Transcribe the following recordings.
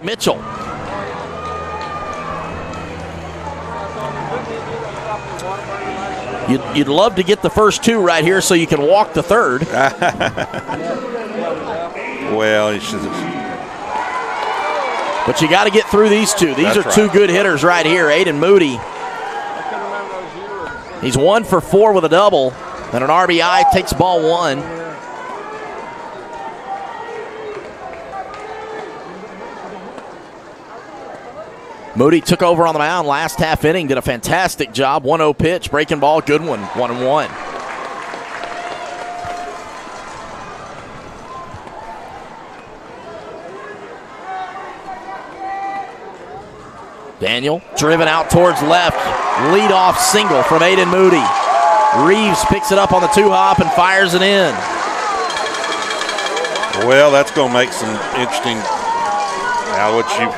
Mitchell. You'd love to get the first two right here so you can walk the third. Well, he should. But you got to get through these two. These are two good hitters right here. Aiden Moody. He's 1 for 4 with a double and an RBI, takes ball one. Moody took over on the mound last half inning, did a fantastic job. 1-0 pitch, breaking ball, good one, 1-1. Daniel driven out towards left. Leadoff single from Aiden Moody. Reeves picks it up on the 2-hop and fires it in. Well, that's going to make some interesting. Now, what you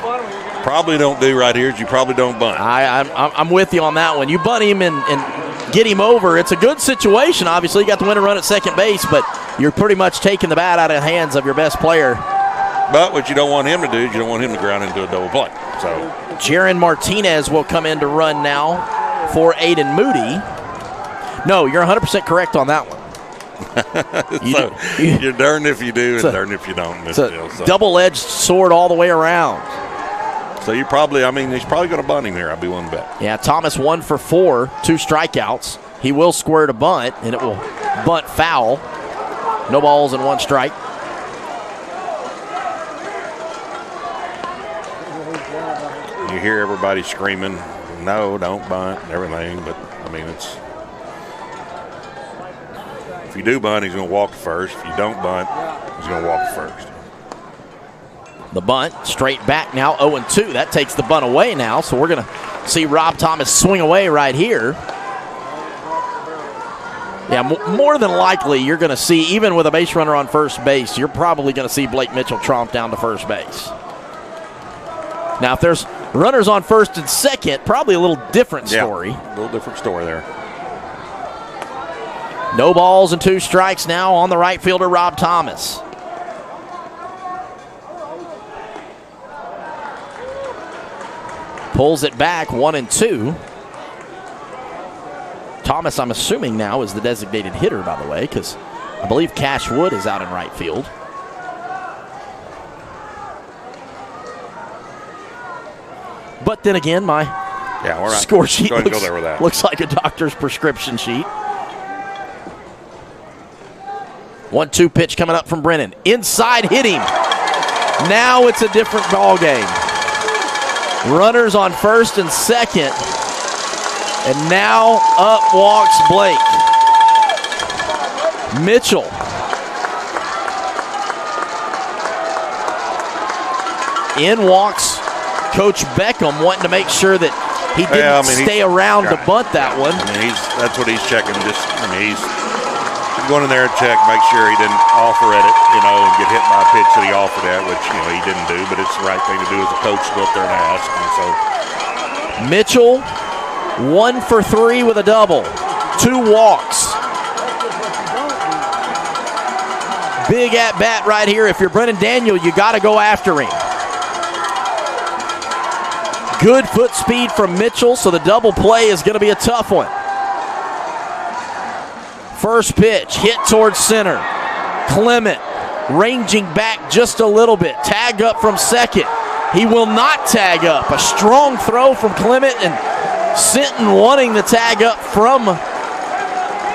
probably don't do right here is you probably don't bunt. I'm with you on that one. You bunt him and get him over. It's a good situation. Obviously, you got the winner run at second base, but you're pretty much taking the bat out of the hands of your best player. But what you don't want him to do is you don't want him to ground into a double play. So Jaron Martinez will come in to run now for Aiden Moody. No, you're 100% correct on that one. You're darned if you do and darned if you don't. It's a double-edged sword all the way around. So you probably, he's probably going to bunt him here, I'll be willing to bet. Yeah, Thomas 1 for 4, 2 strikeouts. He will square to bunt, and it will bunt foul. No balls and 1 strike. You hear everybody screaming, no, don't bunt, and everything, but, it's. If you do bunt, he's going to walk first. If you don't bunt, he's going to walk first. The bunt, straight back now, 0-2. That takes the bunt away now, so we're going to see Rob Thomas swing away right here. Yeah, more than likely you're going to see, even with a base runner on first base, you're probably going to see Blake Mitchell tromp down to first base. Now, if there's runners on first and second, probably a little different story. Yeah, a little different story there. No balls and 2 strikes now on the right fielder, Rob Thomas. Pulls it back, 1-2. Thomas, I'm assuming now, is the designated hitter, by the way, because I believe Cash Wood is out in right field. But then again, my score sheet looks like a doctor's prescription sheet. 1-2 pitch coming up from Brennan. Inside, hit him. Now it's a different ball game. Runners on first and second. And now up walks Blake. Mitchell. In walks Coach Beckham, wanting to make sure that he didn't stay around to bunt that one. That's what he's checking. He's going in there and check, make sure he didn't offer at it, and get hit by a pitch that he offered at, which, he didn't do, but it's the right thing to do as a coach to go up there and ask. And so Mitchell, 1 for 3 with a double, 2 walks. Big at bat right here. If you're Brennan Daniel, you got to go after him. Good foot speed from Mitchell, so the double play is going to be a tough one. First pitch, hit towards center. Clement ranging back just a little bit. Tag up from second. He will not tag up. A strong throw from Clement, and Sinton wanting the tag up from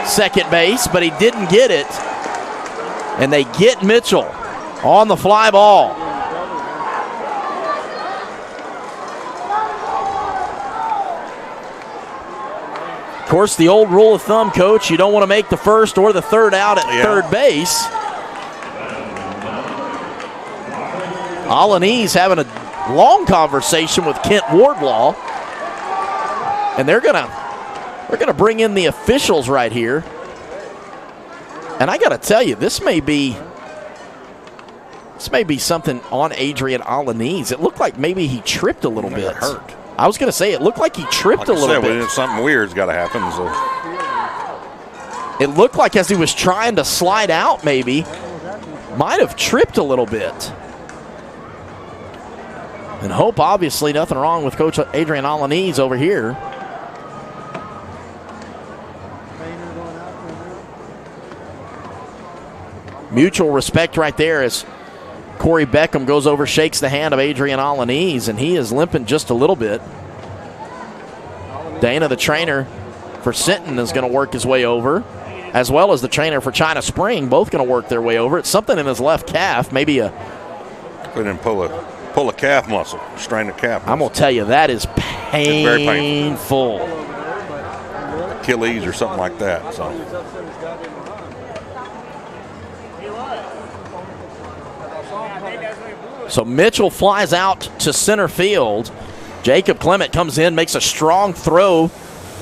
second base, but he didn't get it. And they get Mitchell on the fly ball. Of course, the old rule of thumb, Coach, you don't want to make the first or the third out at third base. Alanese having a long conversation with Kent Wardlaw. And they're gonna bring in the officials right here. And I got to tell you, this may be something on Adrian Alanese. It looked like maybe he tripped a little bit. Hurt. I was going to say, it looked like he tripped a little bit. Something weird's got to happen. So. It looked like as he was trying to slide out, maybe, might have tripped a little bit. And hope, obviously, nothing wrong with Coach Adrian Alaniz over here. Mutual respect right there as Corey Beckham goes over, shakes the hand of Adrian Alaniz, and he is limping just a little bit. Dana, the trainer for Sinton, is going to work his way over, as well as the trainer for China Spring, both going to work their way over. It's something in his left calf, maybe a... Put in pull a calf muscle, strain a calf muscle. I'm going to tell you, that is painful. Very painful. Achilles or something like that. So Mitchell flies out to center field. Jacob Clement comes in, makes a strong throw.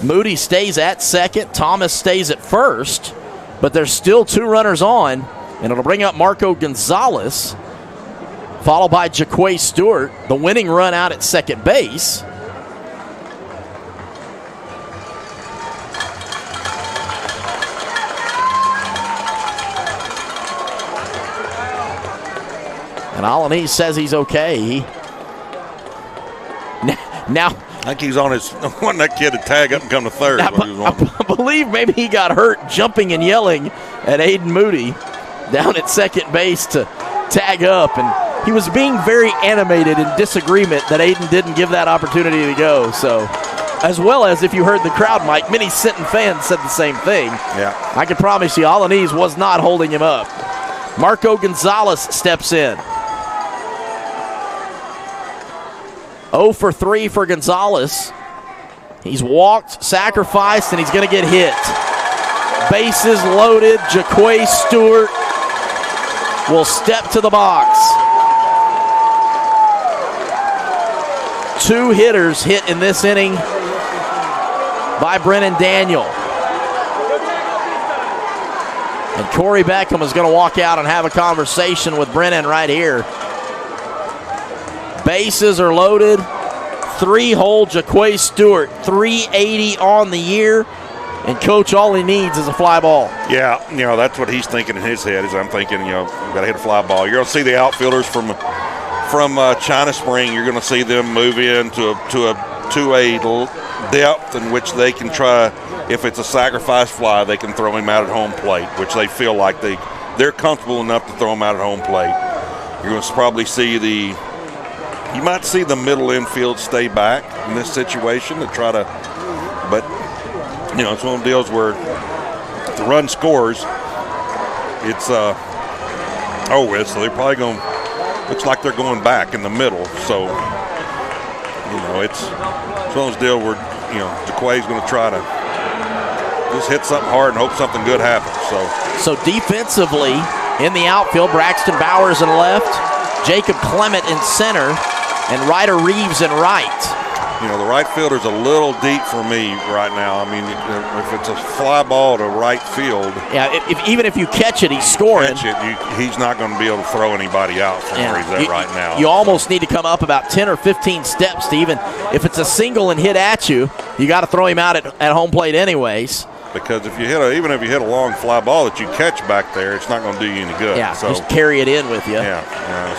Moody stays at second. Thomas stays at first. But there's still 2 runners on, and it'll bring up Marco Gonzalez, followed by Jaquay Stewart, the winning run out at second base. And Alaniz says he's okay. Now, I think he's on his wanting that kid to tag up and come to third. I believe maybe he got hurt jumping and yelling at Aiden Moody down at second base to tag up, and he was being very animated in disagreement that Aiden didn't give that opportunity to go. So, as well as if you heard the crowd, Mike, many Sinton fans said the same thing. Yeah, I can promise you, Alaniz was not holding him up. Marco Gonzalez steps in. 0 for 3 for Gonzalez. He's walked, sacrificed, and he's going to get hit. Bases loaded. Jaquay Stewart will step to the box. 2 hitters hit in this inning by Brennan Daniel. And Corey Beckham is going to walk out and have a conversation with Brennan right here. Bases are loaded. 3-hole Jaquay Stewart, 380 on the year. And Coach, all he needs is a fly ball. Yeah, that's what he's thinking in his head. Is I'm thinking, you've got to hit a fly ball. You're going to see the outfielders from China Spring. You're going to see them move into a depth in which they can try. If it's a sacrifice fly, they can throw him out at home plate, which they feel like they're comfortable enough to throw him out at home plate. You're going to probably see you might see the middle infield stay back in this situation to try to, but it's one of the deals where if the run scores, it's so they're probably going. Looks like they're going back in the middle, so it's one of those deals where Jaquay's going to try to just hit something hard and hope something good happens. So defensively in the outfield, Braxton Bowers in left, Jacob Clement in center, and Ryder Reeves in right. The right fielder's a little deep for me right now. I mean, if it's a fly ball to right field. Yeah, even if you catch it, he's scoring. He's not going to be able to throw anybody out from where he's at right now. You almost need to come up about 10 or 15 steps to even, if it's a single and hit at you, you got to throw him out at home plate anyways. Because if you even if you hit a long fly ball that you catch back there, it's not going to do you any good. Yeah, so just carry it in with you. Yeah.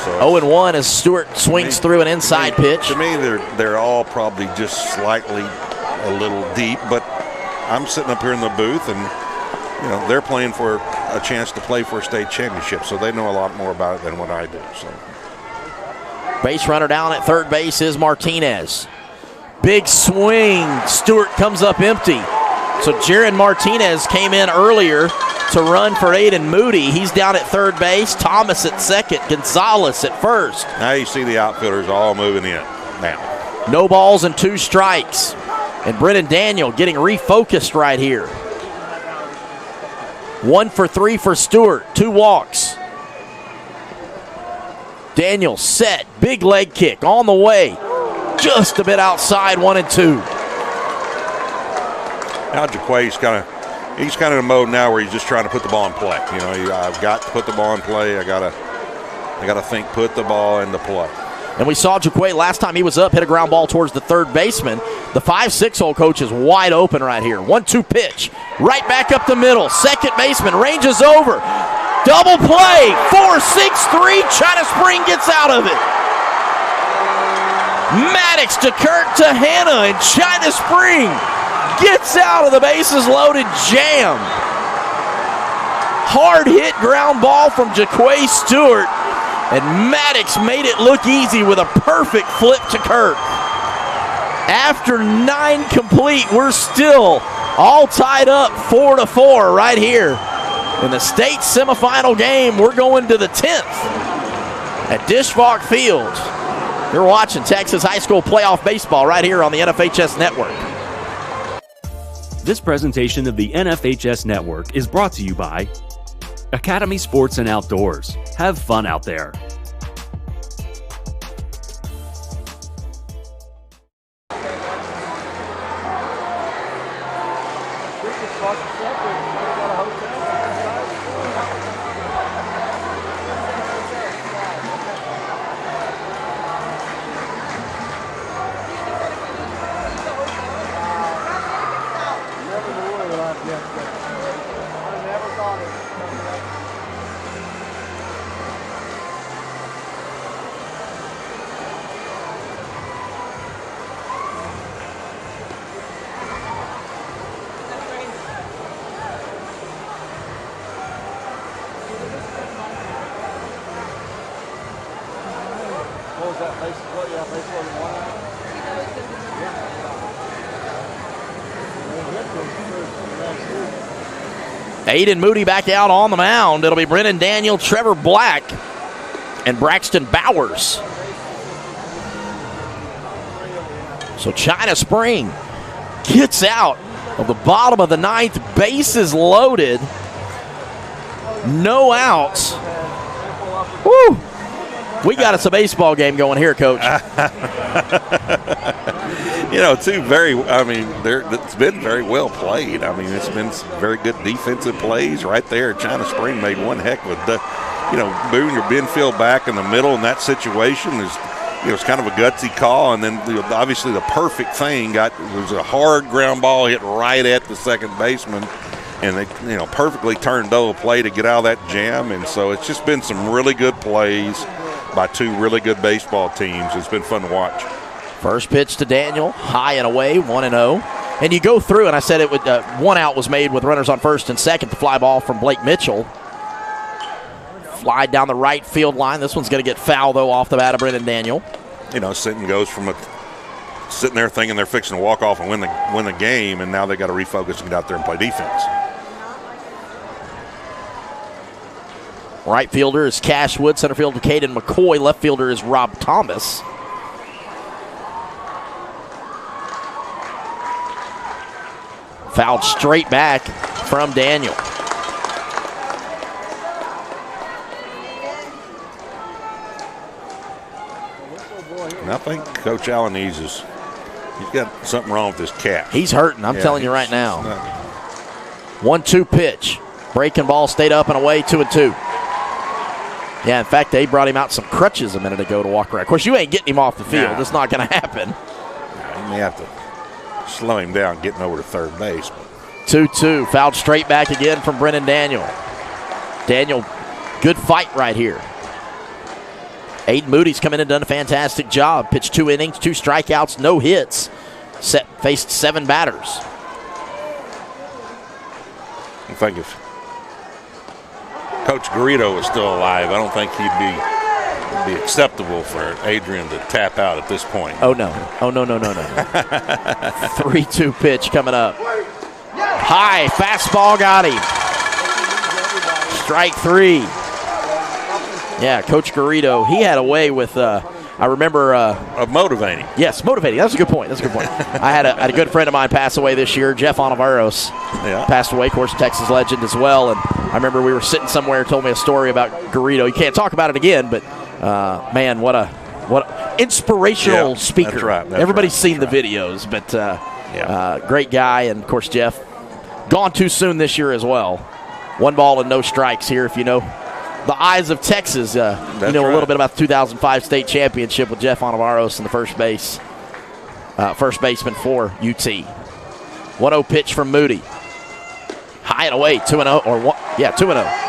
So 0-1 as Stewart swings through an inside pitch. To me, they're all probably just slightly a little deep. But I'm sitting up here in the booth, and they're playing for a chance to play for a state championship, so they know a lot more about it than what I do. So base runner down at third base is Martinez. Big swing. Stewart comes up empty. So Jaron Martinez came in earlier to run for Aiden Moody. He's down at third base. Thomas at second. Gonzalez at first. Now you see the outfielders all moving in now. No balls and 2 strikes. And Brennan Daniel getting refocused right here. 1 for 3 for Stewart. 2 walks. Daniel set. Big leg kick on the way. Just a bit outside, 1-2. Now Jaquay's kind of in a mode now where he's just trying to put the ball in play. I've got to put the ball in play. I gotta think, put the ball into play. And we saw Jaquay last time he was up, hit a ground ball towards the third baseman. The 5-6-hole coach is wide open right here. 1-2 pitch, right back up the middle. Second baseman ranges over. Double play, 4-6-3. China Spring gets out of it. Maddox to Kirk to Hannah, and China Spring gets out of the bases loaded jam. Hard hit ground ball from Jaquay Stewart, and Maddox made it look easy with a perfect flip to Kirk. After 9 complete, we're still all tied up 4-4 right here in the state semifinal game. We're going to the 10th at Dishbach Field. You're watching Texas High School Playoff Baseball right here on the NFHS Network. This presentation of the NFHS Network is brought to you by Academy Sports and Outdoors. Have fun out there. Aiden Moody back out on the mound. It'll be Brennan Daniel, Trevor Black, and Braxton Bowers. So China Spring gets out of the bottom of the 9th. Bases loaded. No outs. Woo! We got us a baseball game going here, Coach. It's been very well played. I mean, it's been some very good defensive plays right there. China Spring made one heck of a, moving your Benfield back in the middle in that situation is, it's kind of a gutsy call. And then obviously the perfect thing was a hard ground ball hit right at the second baseman. And they, perfectly turned double play to get out of that jam. And so it's just been some really good plays by 2 really good baseball teams. It's been fun to watch. First pitch to Daniel, high and away, 1-0. And you go through, and I said it would. 1 out was made with runners on first and second. The fly ball from Blake Mitchell. Fly down the right field line. This one's going to get foul, though, off the bat of Brennan Daniel. Sinton goes from sitting there thinking they're fixing to walk off and win the game, and now they got to refocus and get out there and play defense. Right fielder is Cash Wood. Center fielder Caden McCoy. Left fielder is Rob Thomas. Fouled straight back from Daniel. And I think Coach Alaniz he's got something wrong with his calf. He's hurting, I'm telling you right now. 1-2 pitch. Breaking ball stayed up and away, 2-2. Yeah, in fact, they brought him out some crutches a minute ago to walk around. Of course, you ain't getting him off the field. It's not going to happen. You may have to slow him down getting over to third base. 2-2. Fouled straight back again from Brennan Daniel. Daniel, good fight right here. Aiden Moody's come in and done a fantastic job. Pitched 2 innings, 2 strikeouts, no hits. Faced 7 batters. I think if Coach Garrido was still alive, I don't think he'd be acceptable for Adrian to tap out at this point. Oh, no. 3-2 pitch coming up. High, fastball got him. Strike 3. Yeah, Coach Garrido, he had a way with, I remember. Of motivating. Yes, motivating. That's a good point. I had a good friend of mine pass away this year, Jeff Ontiveros. Yeah. Passed away, of course, Texas legend as well. And I remember we were sitting somewhere, told me a story about Garrido. You can't talk about it again, but man, what a inspirational speaker. That's right. Everybody's seen the videos, but great guy. And, of course, Jeff, gone too soon this year as well. 1 ball and no strikes here, if you know the eyes of Texas. You know a little bit about the 2005 state championship with Jeff Ontiveros in the first baseman for UT. 1-0 pitch from Moody. High and away, 2-0, 2-0.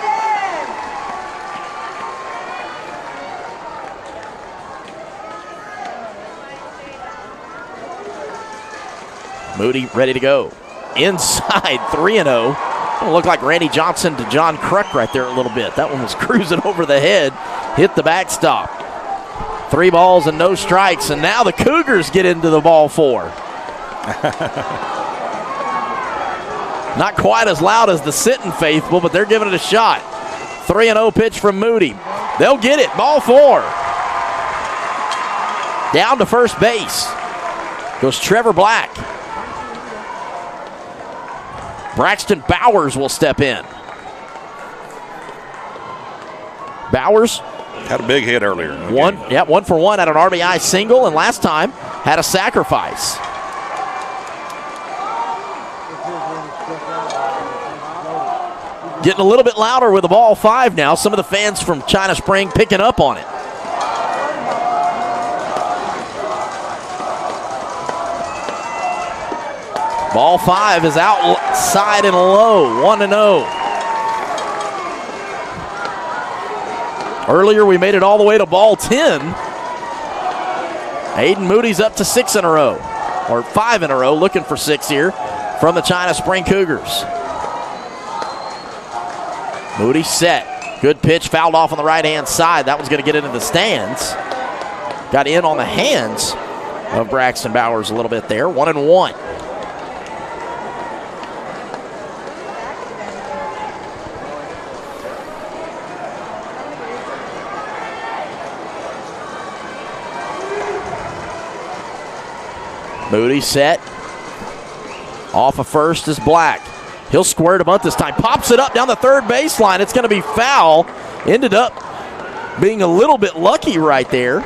Moody ready to go. Inside, 3-0. It'll look like Randy Johnson to John Kruk right there a little bit. That one was cruising over the head, hit the backstop. 3 balls and no strikes, and now the Cougars get into the ball 4. Not quite as loud as the Sinton faithful, but they're giving it a shot. 3-0 pitch from Moody. They'll get it, ball 4. Down to first base goes Trevor Black. Braxton Bowers will step in. Bowers had a big hit earlier. 1 for 1 at an RBI single, and last time had a sacrifice. Getting a little bit louder with the ball 5 now. Some of the fans from China Spring picking up on it. Ball 5 is outside and low, 1-0. Earlier we made it all the way to ball 10. Aiden Moody's up to 6 in a row, or 5 in a row, looking for 6 here from the China Spring Cougars. Moody set. Good pitch, fouled off on the right-hand side. That was going to get into the stands. Got in on the hands of Braxton Bowers a little bit there. 1-1. Moody set. Off of first is Black. He'll square to bunt this time. Pops it up down the third baseline. It's going to be foul. Ended up being a little bit lucky right there,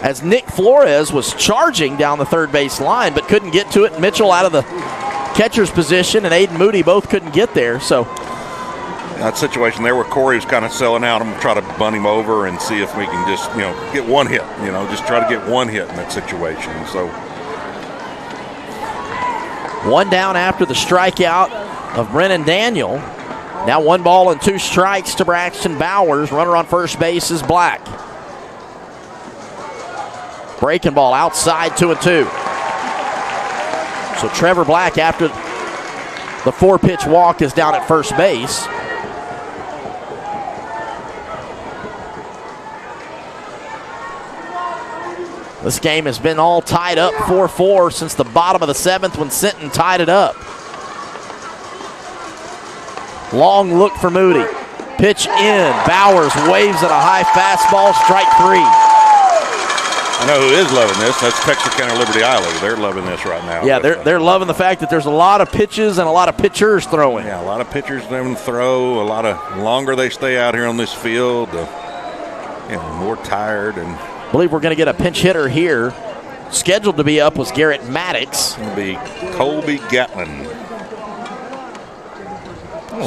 as Nick Flores was charging down the third base line but couldn't get to it. Mitchell out of the catcher's position and Aiden Moody both couldn't get there. So that situation there where Corey was kind of selling out, I'm going to try to bunt him over and see if we can just, get one hit. Just try to get one hit in that situation. So 1 down after the strikeout of Brennan Daniel. Now 1 ball and 2 strikes to Braxton Bowers. Runner on first base is Black. Breaking ball outside, 2-2. So Trevor Black, after the 4-pitch walk, is down at first base. This game has been all tied up 4-4 since the bottom of the 7th when Sinton tied it up. Long look for Moody. Pitch in. Bowers waves at a high fastball. Strike 3. I know who is loving this. That's Texarkana Liberty Island. They're loving this right now. Yeah, they're loving the fact that there's a lot of pitches and a lot of pitchers throwing. Yeah, a lot of pitchers them throw. A lot of longer they stay out here on this field, more tired. And I believe we're going to get a pinch hitter here. Scheduled to be up was Garrett Maddox. It'll be Colby Gatlin,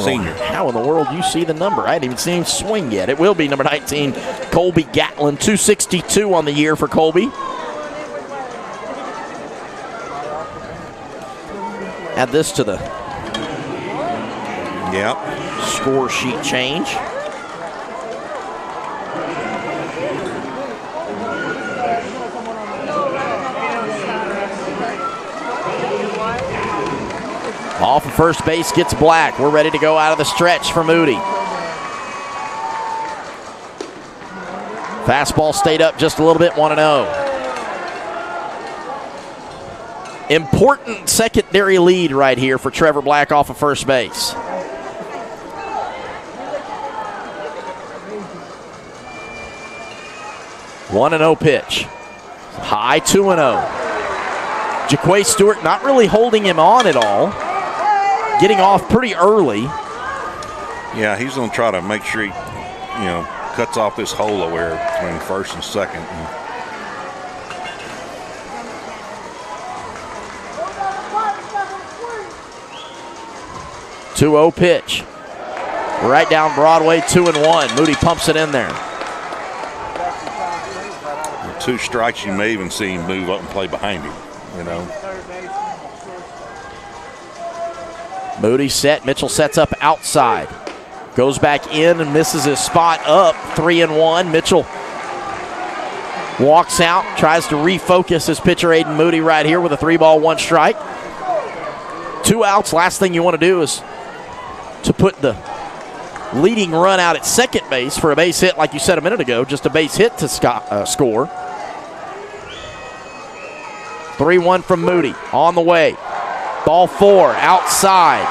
senior. How in the world do you see the number? I hadn't even seen him swing yet. It will be number 19, Colby Gatlin. 262 on the year for Colby. Add this to the score sheet change. Off of first base gets Black. We're ready to go out of the stretch for Moody. Fastball stayed up just a little bit, 1-0. Important secondary lead right here for Trevor Black off of first base. One 1-0 pitch. High 2-0. Jaquay Stewart not really holding him on at all. Getting off pretty early. Yeah, he's going to try to make sure he, cuts off this hole over between first and second. 2-0 pitch. Right down Broadway, 2-1. Moody pumps it in there. 2 strikes, you may even see him move up and play behind him, Moody set. Mitchell sets up outside. Goes back in and misses his spot up. 3-1. Mitchell walks out, tries to refocus his pitcher Aiden Moody right here with a 3-ball, 1 strike. 2 outs. Last thing you want to do is to put the leading run out at second base for a base hit, like you said a minute ago, just a base hit to score. 3-1 from Moody on the way. Ball 4 outside.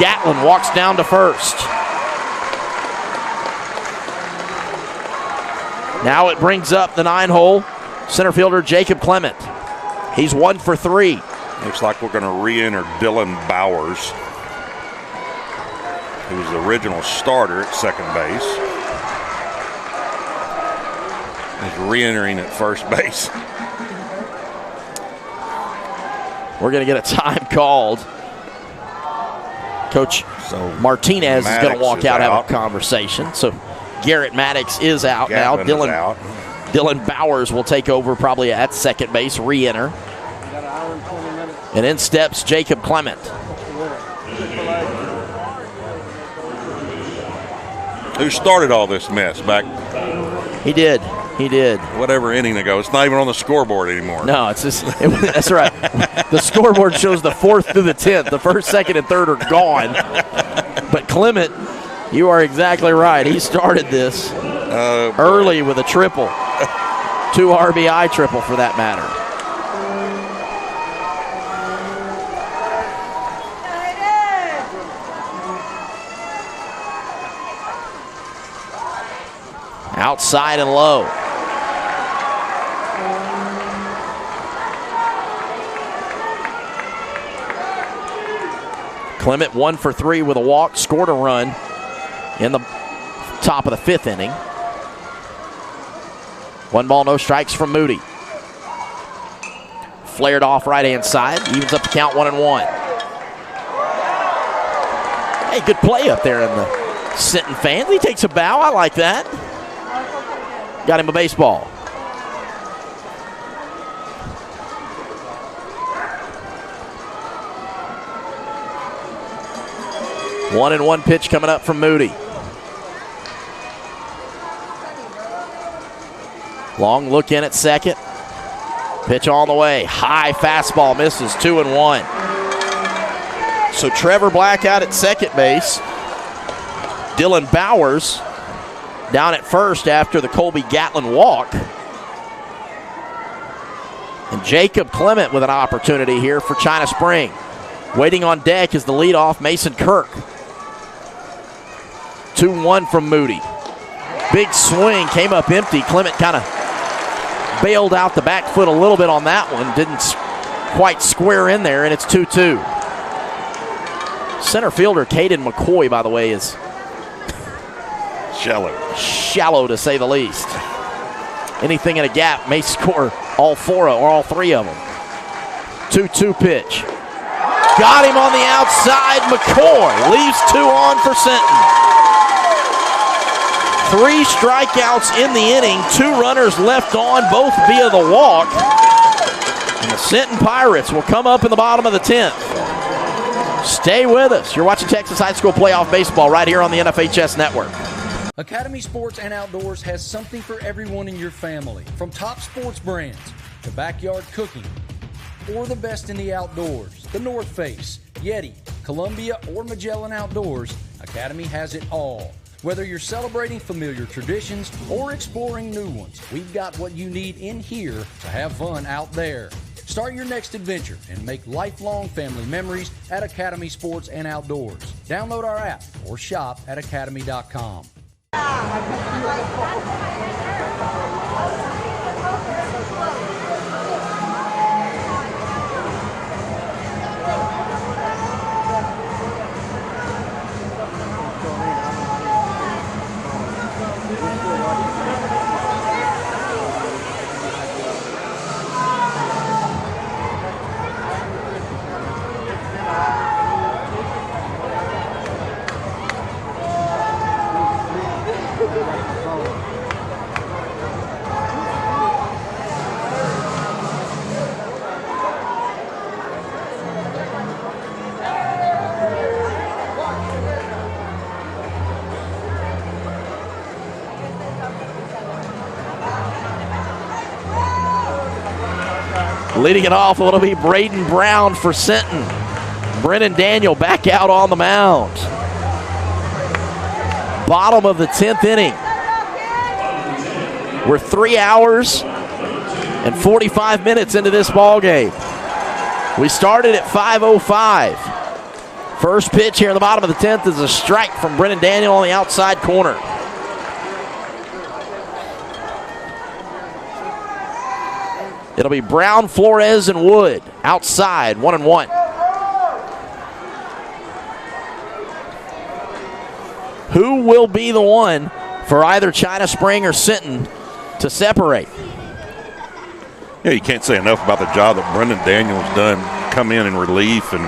Gatlin walks down to first. Now it brings up the 9-hole center fielder Jacob Clement. He's 1 for 3. Looks like we're going to re-enter Dylan Bowers, who was the original starter at second base. He's re-entering at first base. We're going to get a time called. Coach Martinez is going to walk out and have a conversation. So Garrett Maddox is out now. Dylan Bowers will take over probably at second base, re-enter. And in steps Jacob Clement. Who started all this mess back? He did. Whatever inning ago. It's not even on the scoreboard anymore. No, it's just, that's right. The scoreboard shows the 4th through the 10th. The 1st, 2nd, and 3rd are gone. But Clement, you are exactly right. He started this early with a triple. 2 RBI triple for that matter. Outside and low. Clement 1 for 3 with a walk, scored a run in the top of the 5th inning. 1 ball, no strikes from Moody. Flared off right-hand side, evens up the count 1-1. Hey, good play up there in the Sinton fans. He takes a bow, I like that. Got him a baseball. One and 1 pitch coming up from Moody. Long look in at second. Pitch on the way. High fastball misses. 2-1. So Trevor Black out at second base. Dylan Bowers down at first after the Colby Gatlin walk. And Jacob Clement with an opportunity here for China Spring. Waiting on deck is the leadoff Mason Kirk. 2-1 from Moody. Big swing, came up empty. Clement kind of bailed out the back foot a little bit on that one. Didn't quite square in there, and it's 2-2. Center fielder Caden McCoy, by the way, is shallow to say the least. Anything in a gap may score all 4 or all 3 of them. 2-2 pitch. Got him on the outside. McCoy leaves 2 on for Sinton. 3 strikeouts in the inning, 2 runners left on, both via the walk. And the Sinton Pirates will come up in the bottom of the 10th. Stay with us. You're watching Texas High School Playoff Baseball right here on the NFHS Network. Academy Sports and Outdoors has something for everyone in your family. From top sports brands to backyard cooking or the best in the outdoors. The North Face, Yeti, Columbia, or Magellan Outdoors, Academy has it all. Whether you're celebrating familiar traditions or exploring new ones, we've got what you need in here to have fun out there. Start your next adventure and make lifelong family memories at Academy Sports and Outdoors. Download our app or shop at academy.com. Leading it off, it'll be Braden Brown for Sinton. Brennan Daniel back out on the mound. Bottom of the 10th inning. We're 3 hours and 45 minutes into this ball game. We started at 5:05. First pitch here in the bottom of the 10th is a strike from Brennan Daniel on the outside corner. It'll be Brown, Flores, and Wood outside, 1-1. Who will be the one for either China Spring or Sinton to separate? Yeah, you can't say enough about the job that Brendan Daniels done. Come in relief, and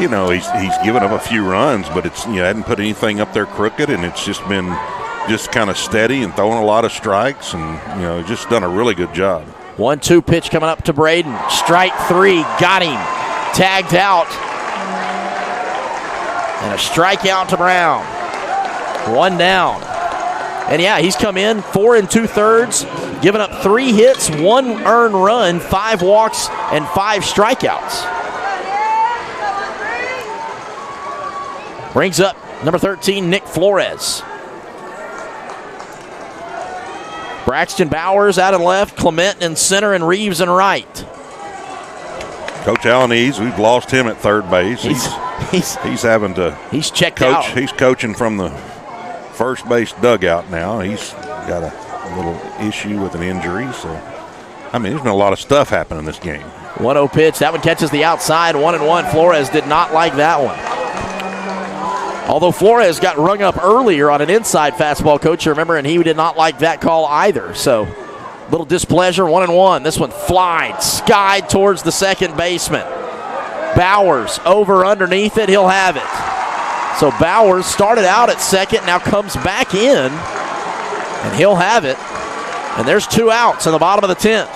he's given up a few runs, but it's hadn't put anything up there crooked, and it's just been kind of steady and throwing a lot of strikes, and just done a really good job. 1-2 pitch coming up to Braden. Strike 3, got him. Tagged out. And a strikeout to Brown. 1 down. And he's come in 4 2/3, giving up 3 hits, 1 earned run, 5 walks, and 5 strikeouts. Brings up number 13, Nick Flores. Braxton Bowers out and left, Clement in center, and Reeves in right. Coach Alanis, we've lost him at third base. He's having to. He's checked coach. out. He's coaching from the first base dugout now. He's got a little issue with an injury. So, there's been a lot of stuff happening in this game. 1-0 pitch. That one catches the outside. 1-1. Flores did not like that one. Although Flores got rung up earlier on an inside fastball, Coach, you remember, and he did not like that call either. So, little displeasure. 1-1. This one flied, skied towards the second baseman. Bowers over underneath it. He'll have it. So Bowers started out at second, now comes back in, and he'll have it. And there's 2 outs in the bottom of the 10th.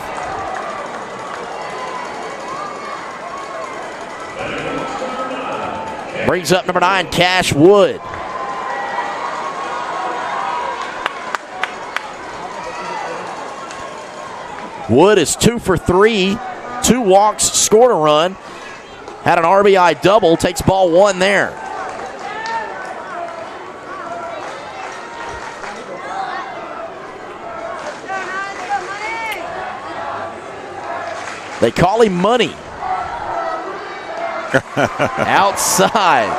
Brings up number 9, Cash Wood. Wood is 2 for 3, 2 walks, scored a run, had an RBI double, takes ball 1 there. They call him Money. Outside.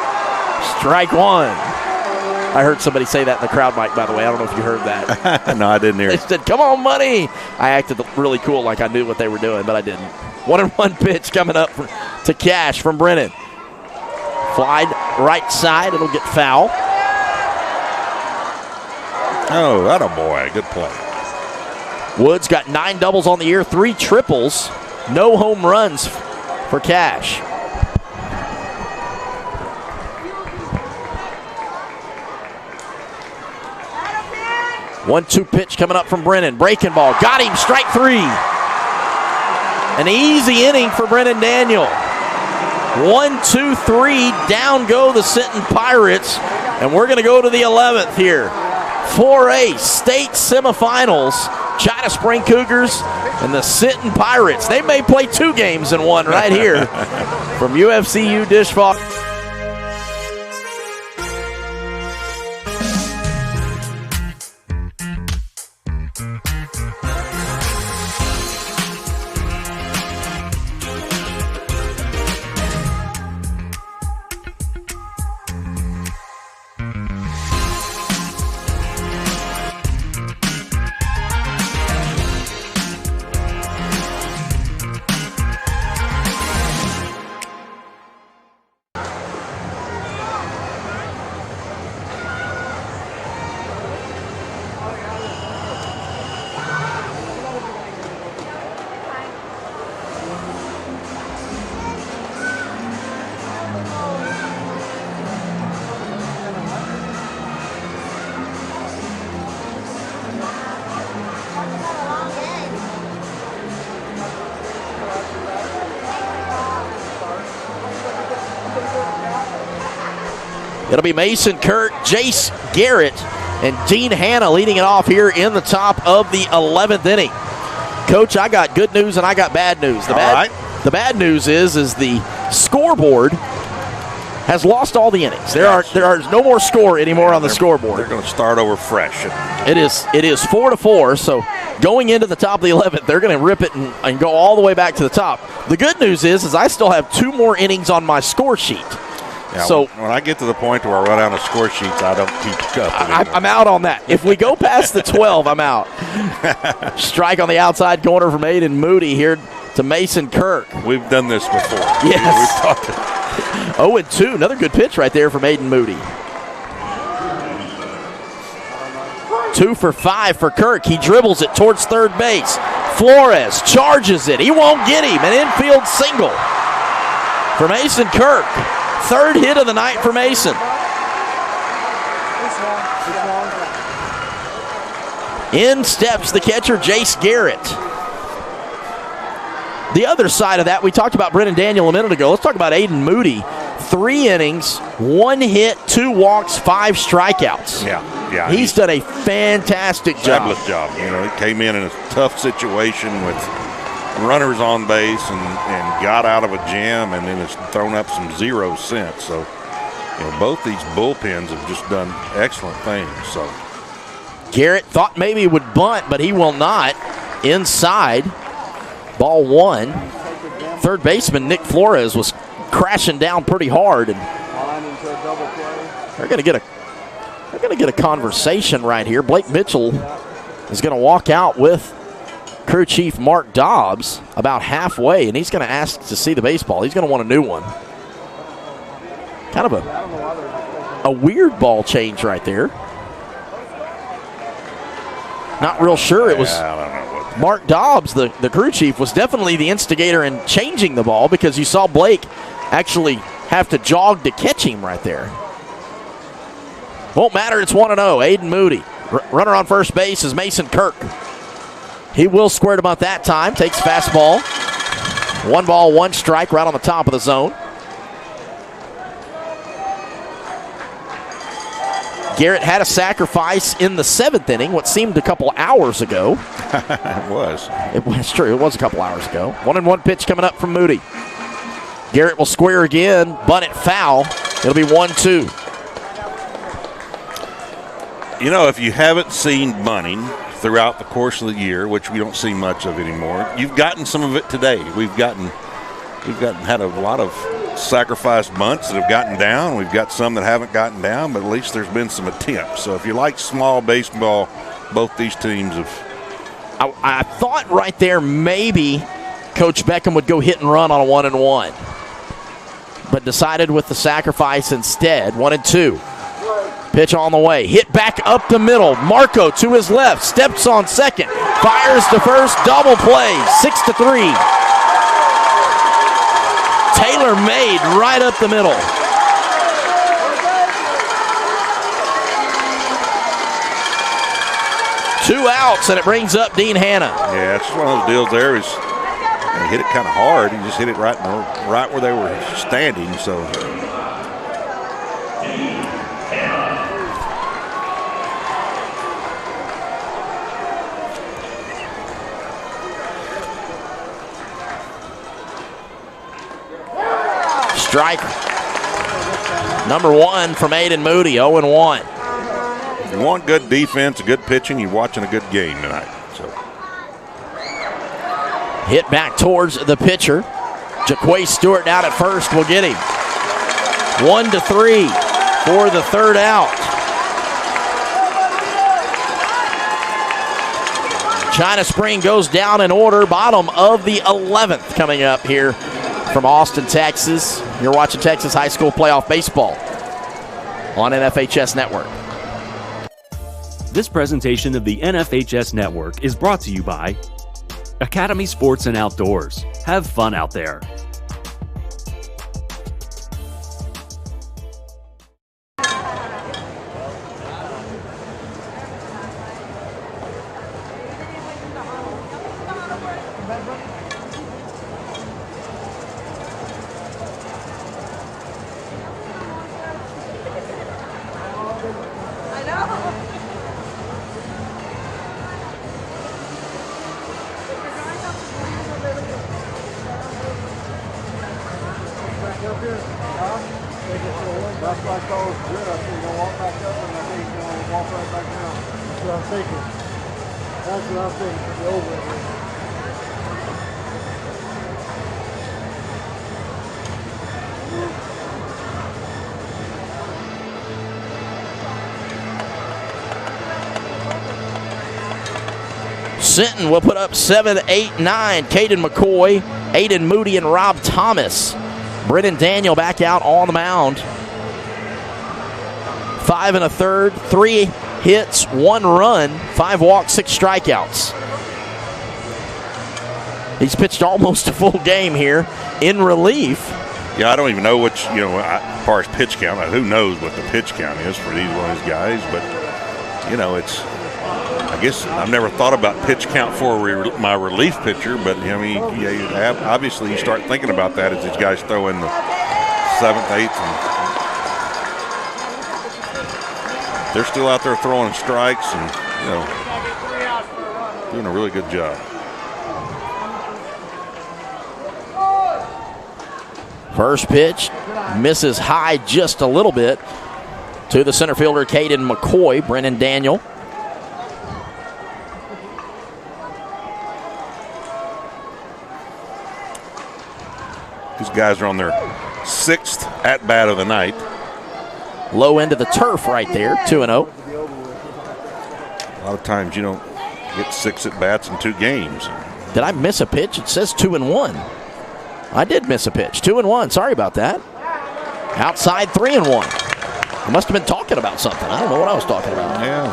Strike 1. I heard somebody say that in the crowd mic, by the way. I don't know if you heard that. No, I didn't hear They it. said, "Come on, Money." I acted really cool like I knew what they were doing, but I didn't. 1-1 pitch coming up to Cash from Brennan. Flied right side. It'll get foul. Oh, that a boy. Good play. Woods got 9 doubles on the year, 3 triples. No home runs for Cash. One-two pitch coming up from Brennan. Breaking ball. Got him. Strike 3. An easy inning for Brennan Daniel. 1-2-3. Down go the Sinton Pirates. And we're going to go to the 11th here. 4A state semifinals. China Spring Cougars and the Sinton Pirates. They may play 2 games in one right here from UFCU Dish Falk. It'll be Mason Kurt, Jace Garrett, and Dean Hanna leading it off here in the top of the 11th inning. Coach, I got good news and I got bad news. The bad news is the scoreboard has lost all the innings. There are no more score anymore on the scoreboard. They're going to start over fresh. It is 4-4. So going into the top of the 11th, they're going to rip it and go all the way back to the top. The good news is I still have 2 more innings on my score sheet. Yeah, so when I get to the point where I run out of score sheets, I don't keep up. I'm out on that. If we go past the 12, I'm out. Strike on the outside corner from Aiden Moody here to Mason Kirk. We've done this before. Yes. We've talked. 0-2. Another good pitch right there from Aiden Moody. 2 for 5 for Kirk. He dribbles it towards third base. Flores charges it. He won't get him. An infield single for Mason Kirk. 3rd hit of the night for Mason. In steps the catcher, Jace Garrett. The other side of that, we talked about Brennan Daniel a minute ago. Let's talk about Aiden Moody. 3 innings, 1 hit, 2 walks, 5 strikeouts. Yeah. He's done a fantastic job. Fabulous job. You know, he came in a tough situation with runners on base and got out of a jam, and then has thrown up some zeros since. So, you know, both these bullpens have just done excellent things. So Garrett thought maybe he would bunt, but he will not. Inside, ball 1. Third baseman Nick Flores was crashing down pretty hard, and they're going to get a conversation right here. Blake Mitchell is going to walk out with crew chief Mark Dobbs about halfway, and he's going to ask to see the baseball. He's going to want a new one. Kind of a weird ball change right there. Not real sure. It was Mark Dobbs, the crew chief, was definitely the instigator in changing the ball, because you saw Blake actually have to jog to catch him right there. Won't matter. It's 1-0. Aiden Moody. Runner on first base is Mason Kirk. He will square him up that time. Takes fastball. 1 ball, 1 strike right on the top of the zone. Garrett had a sacrifice in the 7th inning, what seemed a couple hours ago. It was. It was true. It was a couple hours ago. 1-1 pitch coming up from Moody. Garrett will square again, bunt it foul. It'll be 1-2. You know, if you haven't seen bunting throughout the course of the year, which we don't see much of anymore, you've gotten some of it today. We've had a lot of sacrifice bunts that have gotten down. We've got some that haven't gotten down, but at least there's been some attempts. So if you like small baseball, both these teams have. I thought right there maybe Coach Beckham would go hit and run on a 1-1, but decided with the sacrifice instead. 1-2. Pitch on the way. Hit back up the middle. Marco to his left. Steps on second. Fires to first. Double play. 6-3. Taylor made right up the middle. Two outs, and it brings up Dean Hanna. Yeah, it's one of those deals there. He hit it kind of hard. He just hit it right where they were standing. So. Strike number 1 from Aiden Moody, 0-1. If you want good defense, good pitching, you're watching a good game tonight. So. Hit back towards the pitcher. Jaquay Stewart down at first will get him. 1-3 for the 3rd out. China Spring goes down in order. Bottom of the 11th coming up here from Austin, Texas. You're watching Texas High School Playoff Baseball on NFHS Network. This presentation of the NFHS Network is brought to you by Academy Sports and Outdoors. Have fun out there. That's what I thought was good. I think he's going to walk back up, and I think he's going to walk right back down. That's what I'm thinking. That's what I'm thinking to be over it. Sinton will put up 7, 8, 9. Caden McCoy, Aiden Moody, and Rob Thomas. Brennan Daniel back out on the mound. 5 1/3, 3 hits, 1 run, 5 walks, 6 strikeouts. He's pitched almost a full game here in relief. Yeah, I don't even know which, as far as pitch count, who knows what the pitch count is for these one of these guys, but, it's, I guess I've never thought about pitch count for my relief pitcher, but, obviously you start thinking about that as these guys throw in the 7th, 8th, and they're still out there throwing strikes and, doing a really good job. First pitch misses high just a little bit to the center fielder, Caden McCoy. Brennan Daniel. These guys are on their 6th at-bat of the night. Low end of the turf right there, 2-0. A lot of times you don't get 6 at-bats in 2 games. Did I miss a pitch? It says 2-1. I did miss a pitch. 2-1. Sorry about that. Outside 3-1. I must have been talking about something. I don't know what I was talking about. Yeah.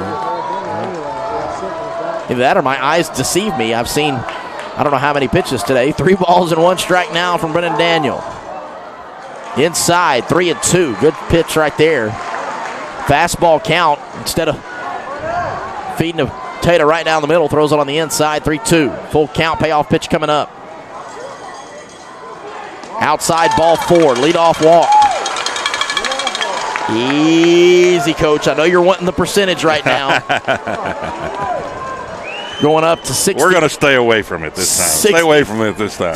Either that or my eyes deceive me. I've seen, I don't know how many pitches today. 3 balls and 1 strike now from Brennan Daniel. Inside, 3-2. Good pitch right there. Fastball count. Instead of feeding a potato right down the middle, throws it on the inside, 3-2. Full count, payoff pitch coming up. Outside, ball 4, leadoff walk. Easy, coach. I know you're wanting the percentage right now. Going up to 60. We're going to stay away from it this time. Stay away from it this time.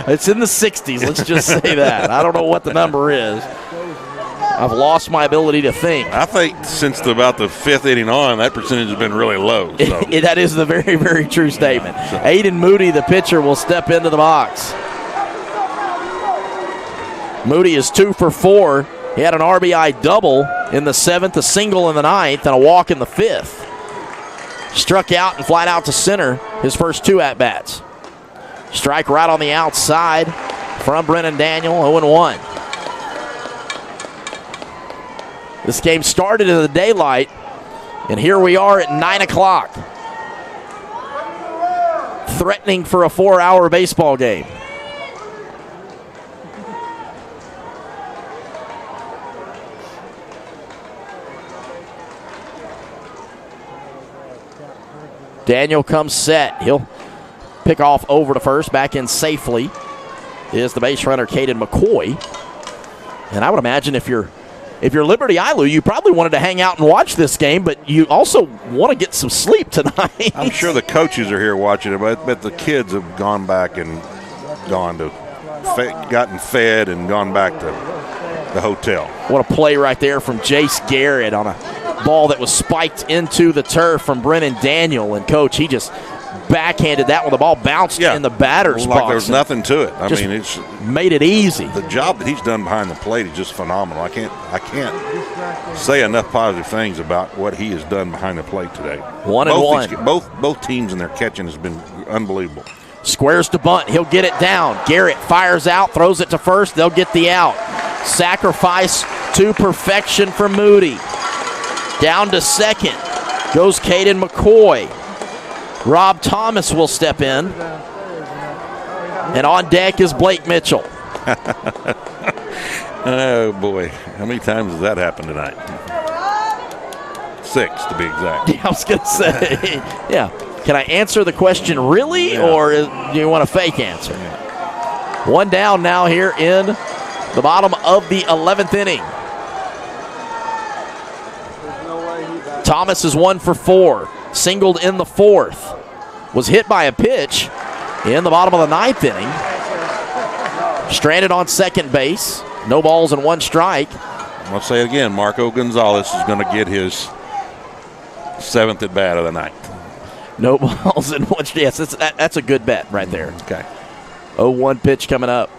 It's in the 60s. Let's just say that. I don't know what the number is. I've lost my ability to think. I think since about the 5th inning on, that percentage has been really low. So. That is the very, very true statement. Aiden Moody, the pitcher, will step into the box. Moody is 2 for 4. He had an RBI double in the 7th, a single in the 9th, and a walk in the 5th. Struck out and flat out to center his first 2 at-bats. Strike right on the outside from Brennan Daniel, 0-1. This game started in the daylight, and here we are at 9 o'clock. Threatening for a 4-hour baseball game. Daniel comes set. He'll pick off over to first. Back in safely is the base runner, Caden McCoy. And I would imagine if you're Liberty ILU, you probably wanted to hang out and watch this game, but you also want to get some sleep tonight. I'm sure the coaches are here watching it, but I bet the kids have gone back and gotten fed and gone back to the hotel. What a play right there from Jace Garrett on a ball that was spiked into the turf from Brennan Daniel. And, Coach, he just backhanded that one. The ball bounced in the batter's box. Like there was nothing to it. I mean, it's made it easy. The job that he's done behind the plate is just phenomenal. I can't say enough positive things about what he has done behind the plate today. 1-1. Both teams in their catching has been unbelievable. Squares to bunt. He'll get it down. Garrett fires out, throws it to first. They'll get the out. Sacrifice to perfection for Moody. Down to second goes Caden McCoy. Rob Thomas will step in. And on deck is Blake Mitchell. Oh, boy. How many times has that happened tonight? 6, to be exact. Yeah, I was going to say. Yeah. Can I answer the question really, or do you want a fake answer? Yeah. 1 down now here in the bottom of the 11th inning. Thomas is 1 for 4. Singled in the 4th. Was hit by a pitch in the bottom of the 9th inning. Stranded on second base. No balls and 1 strike. I'll say it again, Marco Gonzalez is going to get his 7th at bat of the night. No balls in one. Yes, that's a good bet right there. Okay. 0-1 pitch coming up.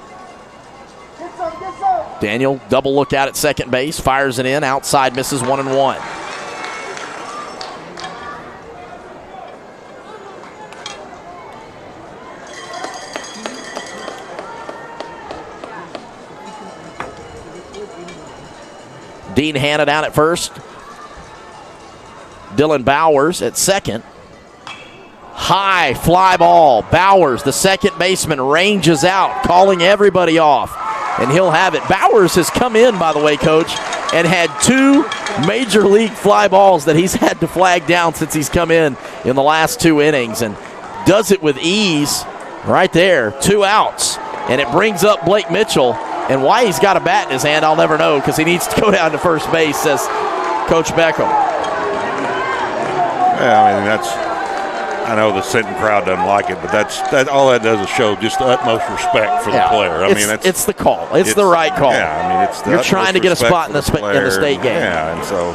Daniel, double look out at second base, fires it in, outside, misses 1-1. Dean Hanna down at first. Dylan Bowers at second. High fly ball. Bowers, the second baseman, ranges out, calling everybody off, and he'll have it. Bowers has come in, by the way, Coach, and had 2 major league fly balls that he's had to flag down since he's come in the last 2 innings, and does it with ease right there. 2 outs, and it brings up Blake Mitchell. And why he's got a bat in his hand, I'll never know, because he needs to go down to first base, says Coach Beckham. Yeah, I mean, I know the Sinton crowd doesn't like it, but that's all that does is show just the utmost respect for the player. It's the call. It's the right call. Yeah, I mean, it's the you're trying to get a spot in the state game. Yeah, and so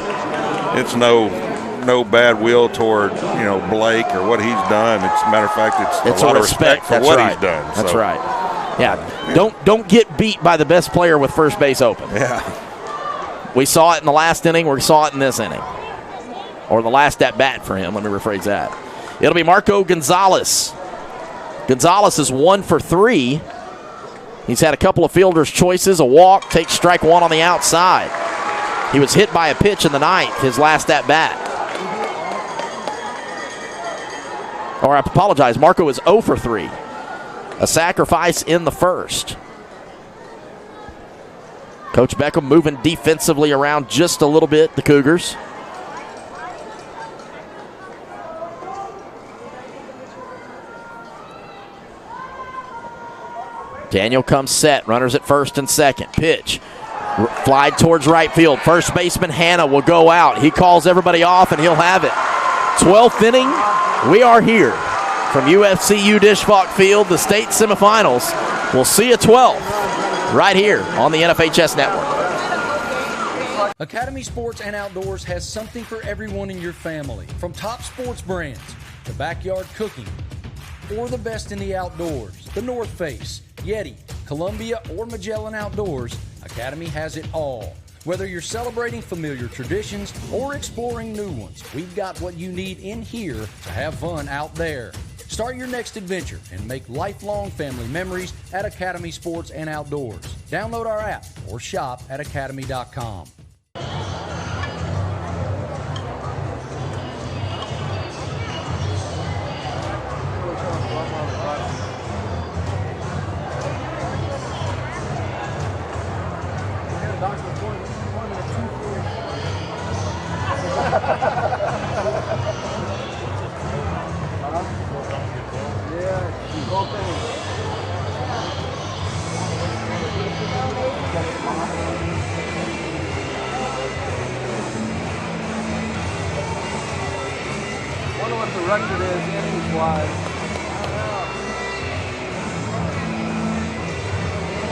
it's no bad will toward Blake or what he's done. It's a matter of fact, it's a lot of respect for what he's done. That's right. Yeah, don't get beat by the best player with first base open. Yeah, we saw it in the last inning. We saw it in this inning, or the last at bat for him. Let me rephrase that. It'll be Marco Gonzalez. Gonzalez is 1 for 3. He's had a couple of fielder's choices, a walk, takes strike 1 on the outside. He was hit by a pitch in the 9th, his last at bat. Or I apologize, Marco is 0 for 3. A sacrifice in the first. Coach Beckham moving defensively around just a little bit, the Cougars. Daniel comes set, runners at first and second. Pitch, fly towards right field. First baseman Hanna will go out. He calls everybody off, and he'll have it. 12th inning, we are here from UFCU Disch-Falk Field, the state semifinals. We'll see you 12th right here on the NFHS Network. Academy Sports and Outdoors has something for everyone in your family, from top sports brands to backyard cooking or the best in the outdoors. The North Face, Yeti, Columbia, or Magellan Outdoors, Academy has it all. Whether you're celebrating familiar traditions or exploring new ones, we've got what you need in here to have fun out there. Start your next adventure and make lifelong family memories at Academy Sports and Outdoors. Download our app or shop at academy.com. Record is innings-wise.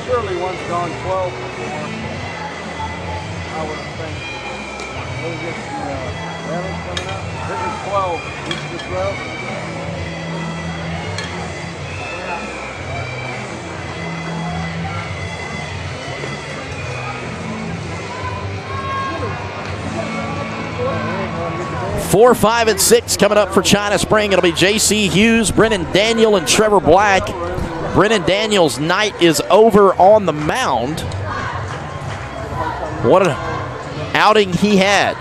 Surely one's gone 12 before. I would think. What is this? 11 coming up? This is 12. This is the 12. Four, 5, and 6 coming up for China Spring. It'll be J.C. Hughes, Brennan Daniel, and Trevor Black. Brennan Daniel's night is over on the mound. What an outing he had.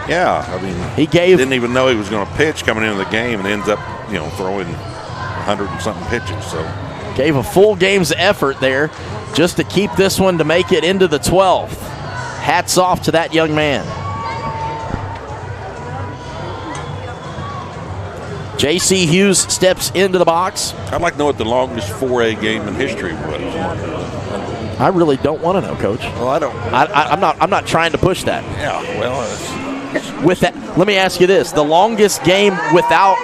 Yeah, I mean, didn't even know he was going to pitch coming into the game, and ends up, throwing 100 and something pitches. So gave a full game's effort there just to keep this one to make it into the 12th. Hats off to that young man. J.C. Hughes steps into the box. I'd like to know what the longest 4A game in history was. I really don't want to know, Coach. Well, I don't. I'm not trying to push that. Yeah. Well, with that, let me ask you this: the longest game without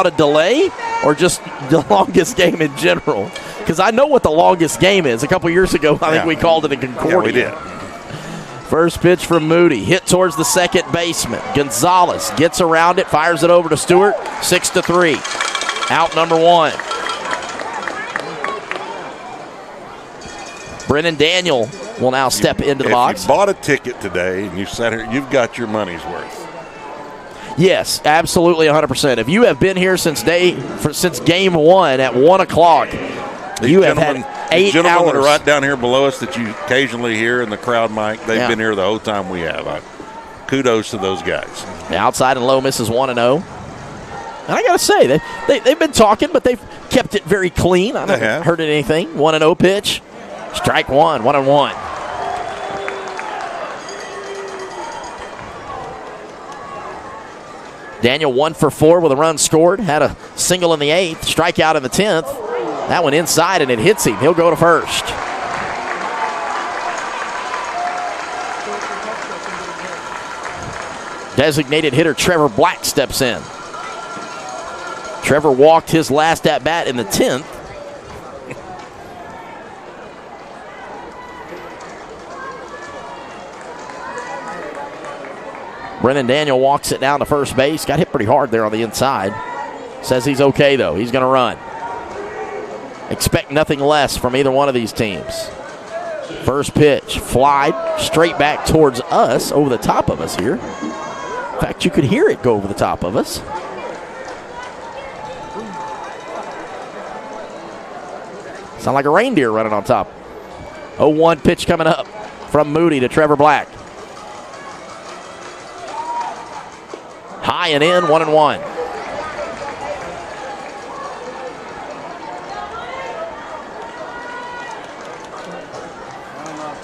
a delay, or just the longest game in general? Because I know what the longest game is. A couple years ago, I think we called it a Concordia. Yeah, we did. First pitch from Moody. Hit towards the second baseman. Gonzalez gets around it, fires it over to Stewart. 6-3. Out number 1. Brennan Daniel will now step into the box. If you bought a ticket today and you sat here, you've got your money's worth. Yes, absolutely 100%. If you have been here since game 1 at 1 o'clock, you have had 8 gentlemen hours. that are right down here below us that you occasionally hear in the crowd mic, they've been here the whole time we have. Kudos to those guys. The outside and low misses 1-0. And I got to say, they've been talking, but they've kept it very clean. I haven't heard anything. 1-0 pitch. Strike 1, 1-1. Daniel 1 for 4 with a run scored. Had a single in the 8th, strikeout in the 10th. That one inside and it hits him. He'll go to first. Designated hitter Trevor Black steps in. Trevor walked his last at bat in the 10th. Brennan Daniel walks it down to first base. Got hit pretty hard there on the inside. Says he's okay, though. He's going to run. Expect nothing less from either one of these teams. First pitch, fly straight back towards us, over the top of us here. In fact, you could hear it go over the top of us. Sound like a reindeer running on top. 0-1 pitch coming up from Moody to Trevor Black. High and in, 1-1.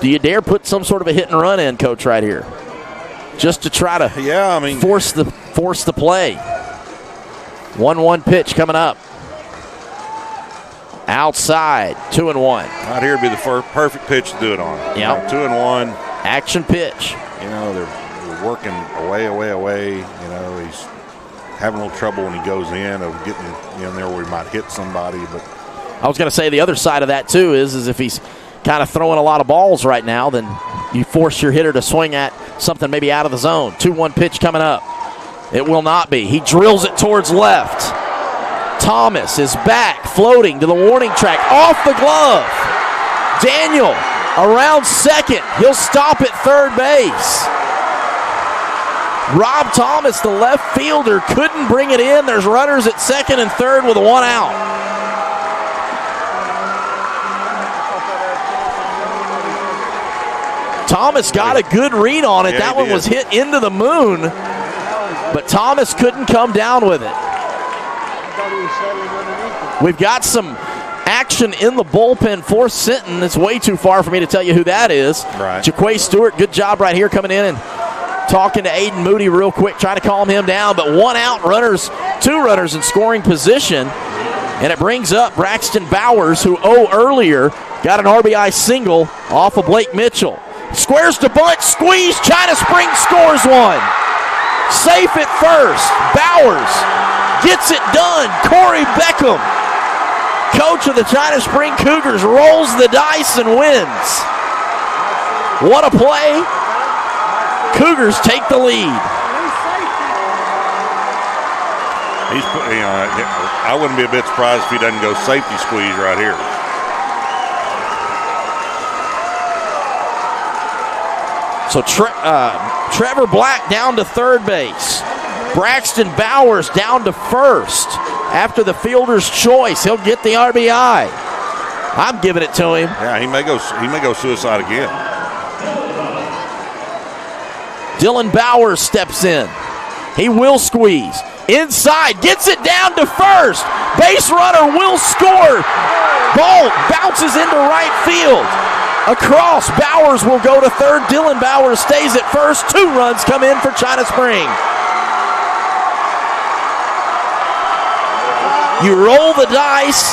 Do you dare put some sort of a hit and run in, Coach, right here? Just to try to force the play. 1-1 pitch coming up. Outside, 2-1. Out here would be the perfect pitch to do it on. Yeah. 2-1. Action pitch. You know, they're working away. You know, he's having a little trouble when he goes in of getting in there where he might hit somebody. But I was going to say the other side of that, too, is if he's kind of throwing a lot of balls right now, then you force your hitter to swing at something maybe out of the zone. 2-1 pitch coming up. It will not be. He drills it towards left. Thomas is back, floating to the warning track, off the glove. Daniel around second. He'll stop at third base. Rob Thomas, the left fielder, couldn't bring it in. There's runners at second and third with a 1 out. Thomas got a good read on it. Yeah, that one was hit into the moon, but Thomas couldn't come down with it. We've got some action in the bullpen for Sinton. It's way too far for me to tell you who that is. Right. Jaquay Stewart, good job right here coming in and talking to Aiden Moody real quick, trying to calm him down. But 1 out, two runners in scoring position. And it brings up Braxton Bowers, who earlier got an RBI single off of Blake Mitchell. Squares to bunt, squeeze, China Spring scores 1. Safe at first, Bowers gets it done. Corey Beckham, coach of the China Spring Cougars, rolls the dice and wins. What a play. Cougars take the lead. I wouldn't be a bit surprised if he doesn't go safety squeeze right here. So Trevor Black down to third base. Braxton Bowers down to first. After the fielder's choice, he'll get the RBI. I'm giving it to him. Yeah, he may go suicide again. Dylan Bowers steps in. He will squeeze. Inside, gets it down to first. Base runner will score. Ball bounces into right field. Across, Bowers will go to third. Dylan Bowers stays at first. 2 runs come in for China Spring. You roll the dice.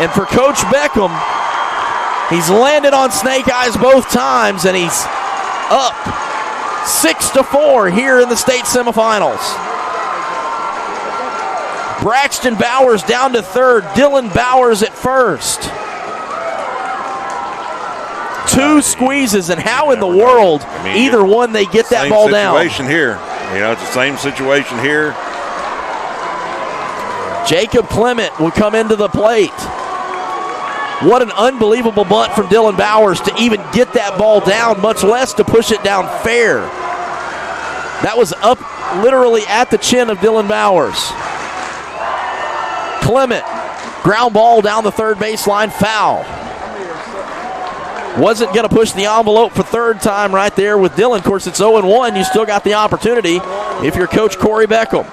And for Coach Beckham, he's landed on snake eyes both times, and he's up 6-4 here in the state semifinals. Braxton Bowers down to third. Dylan Bowers at first. two squeezes, and how in the world either one they get that ball down? Same situation here. You know, it's the same situation here. Jacob Clement will come into the plate. What an unbelievable bunt from Dylan Bowers to even get that ball down, much less to push it down fair. That was up literally at the chin of Dylan Bowers. Clement, ground ball down the third baseline, foul. Wasn't going to push the envelope for third time right there with Dylan. Of course, it's 0-1. You still got the opportunity if you're Coach Corey Beckham.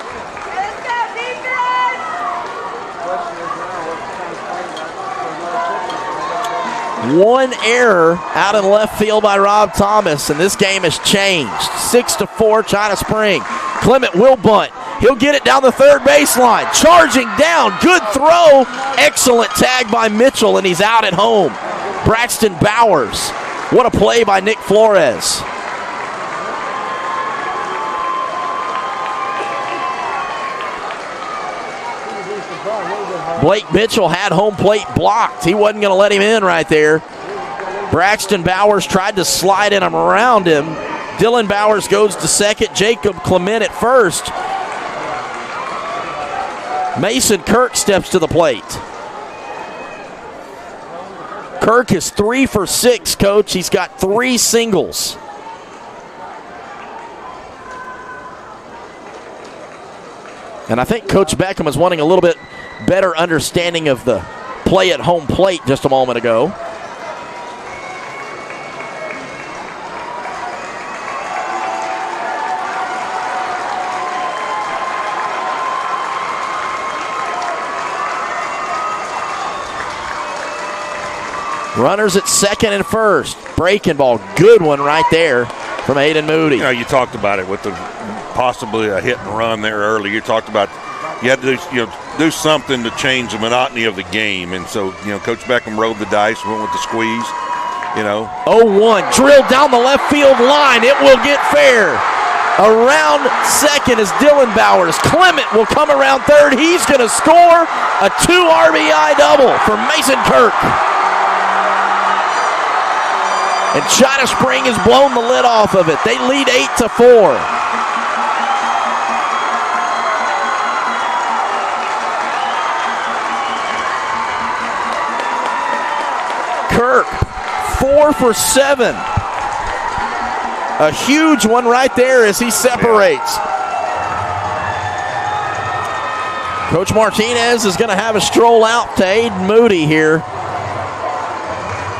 One error out in left field by Rob Thomas, and this game has changed. 6-4, China Spring. Clement will bunt. He'll get it down the third baseline. Charging down. Good throw. Excellent tag by Mitchell, and he's out at home. Braxton Bowers. What a play by Nick Flores. Blake Mitchell had home plate blocked. He wasn't going to let him in right there. Braxton Bowers tried to slide in around him. Dylan Bowers goes to second. Jacob Clement at first. Mason Kirk steps to the plate. Kirk is 3 for 6, Coach. He's got 3 singles. And I think Coach Beckham is wanting a little bit better understanding of the play at home plate just a moment ago. Runners at second and first. Breaking ball. Good one right there from Aiden Moody. You know, you talked about it with the possibly a hit and run there earlier. You talked about you had to do something to change the monotony of the game. And so, Coach Beckham rode the dice, went with the squeeze, 0-1. Drilled down the left field line. It will get fair. Around second is Dylan Bowers. Clement will come around third. He's going to score a 2 RBI double for Mason Kirk. And China Spring has blown the lid off of it. They lead 8-4. Kirk, 4 for 7. A huge one right there as he separates. Coach Martinez is going to have a stroll out to Aiden Moody here.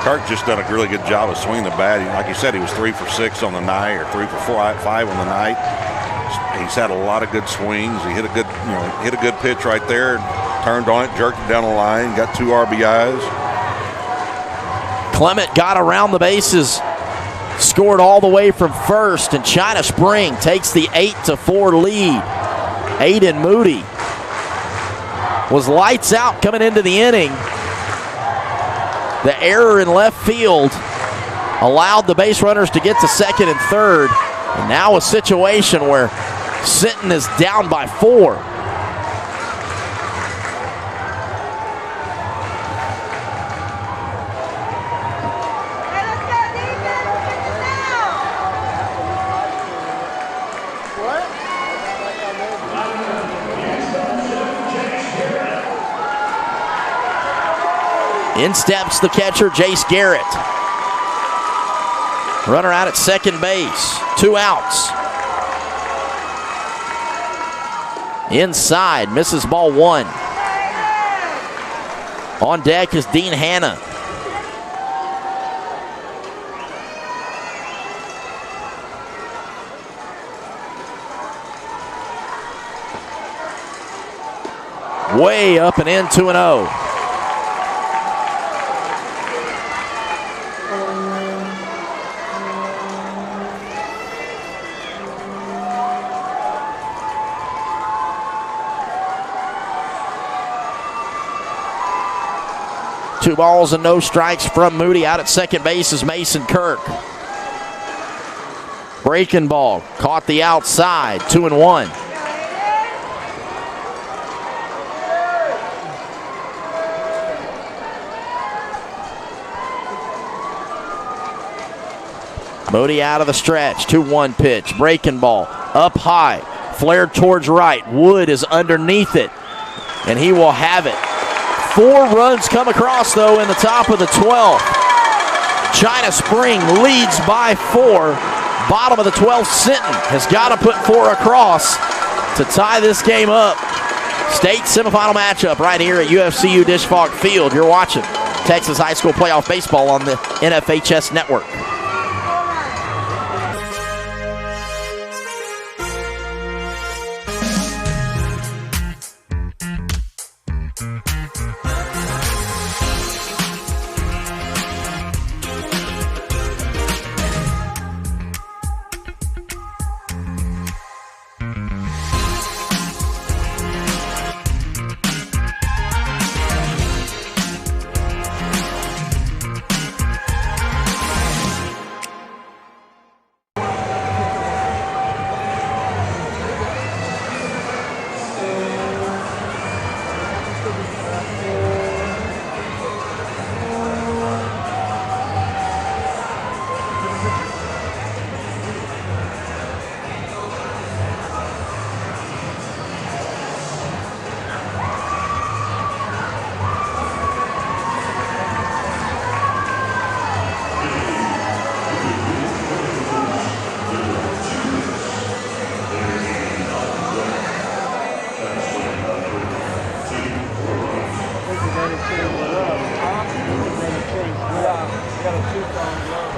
Kirk just done a really good job of swinging the bat. Like you said, he was 3 for 6 on the night, or 3 for 5 on the night. He's had a lot of good swings. He hit a good pitch right there, turned on it, jerked it down the line, got 2 RBIs. Clement got around the bases, scored all the way from first, and China Spring takes the 8-4 lead. Aiden Moody was lights out coming into the inning. The error in left field allowed the base runners to get to second and third. And now a situation where Sinton is down by 4. In steps the catcher, Jace Garrett. Runner out at second base. 2 outs. Inside, misses ball 1. On deck is Dean Hanna. Way up and in, 2-0. Two balls and no strikes from Moody. Out at second base is Mason Kirk. Breaking ball, caught the outside, 2-1. Moody out of the stretch. 2-1 pitch. Breaking ball. Up high. Flared towards right. Wood is underneath it. And he will have it. 4 runs come across, though, in the top of the 12th. China Spring leads by 4. Bottom of the 12th, Sinton has got to put 4 across to tie this game up. State semifinal matchup right here at UFCU Disch-Falk Field. You're watching Texas High School Playoff Baseball on the NFHS Network.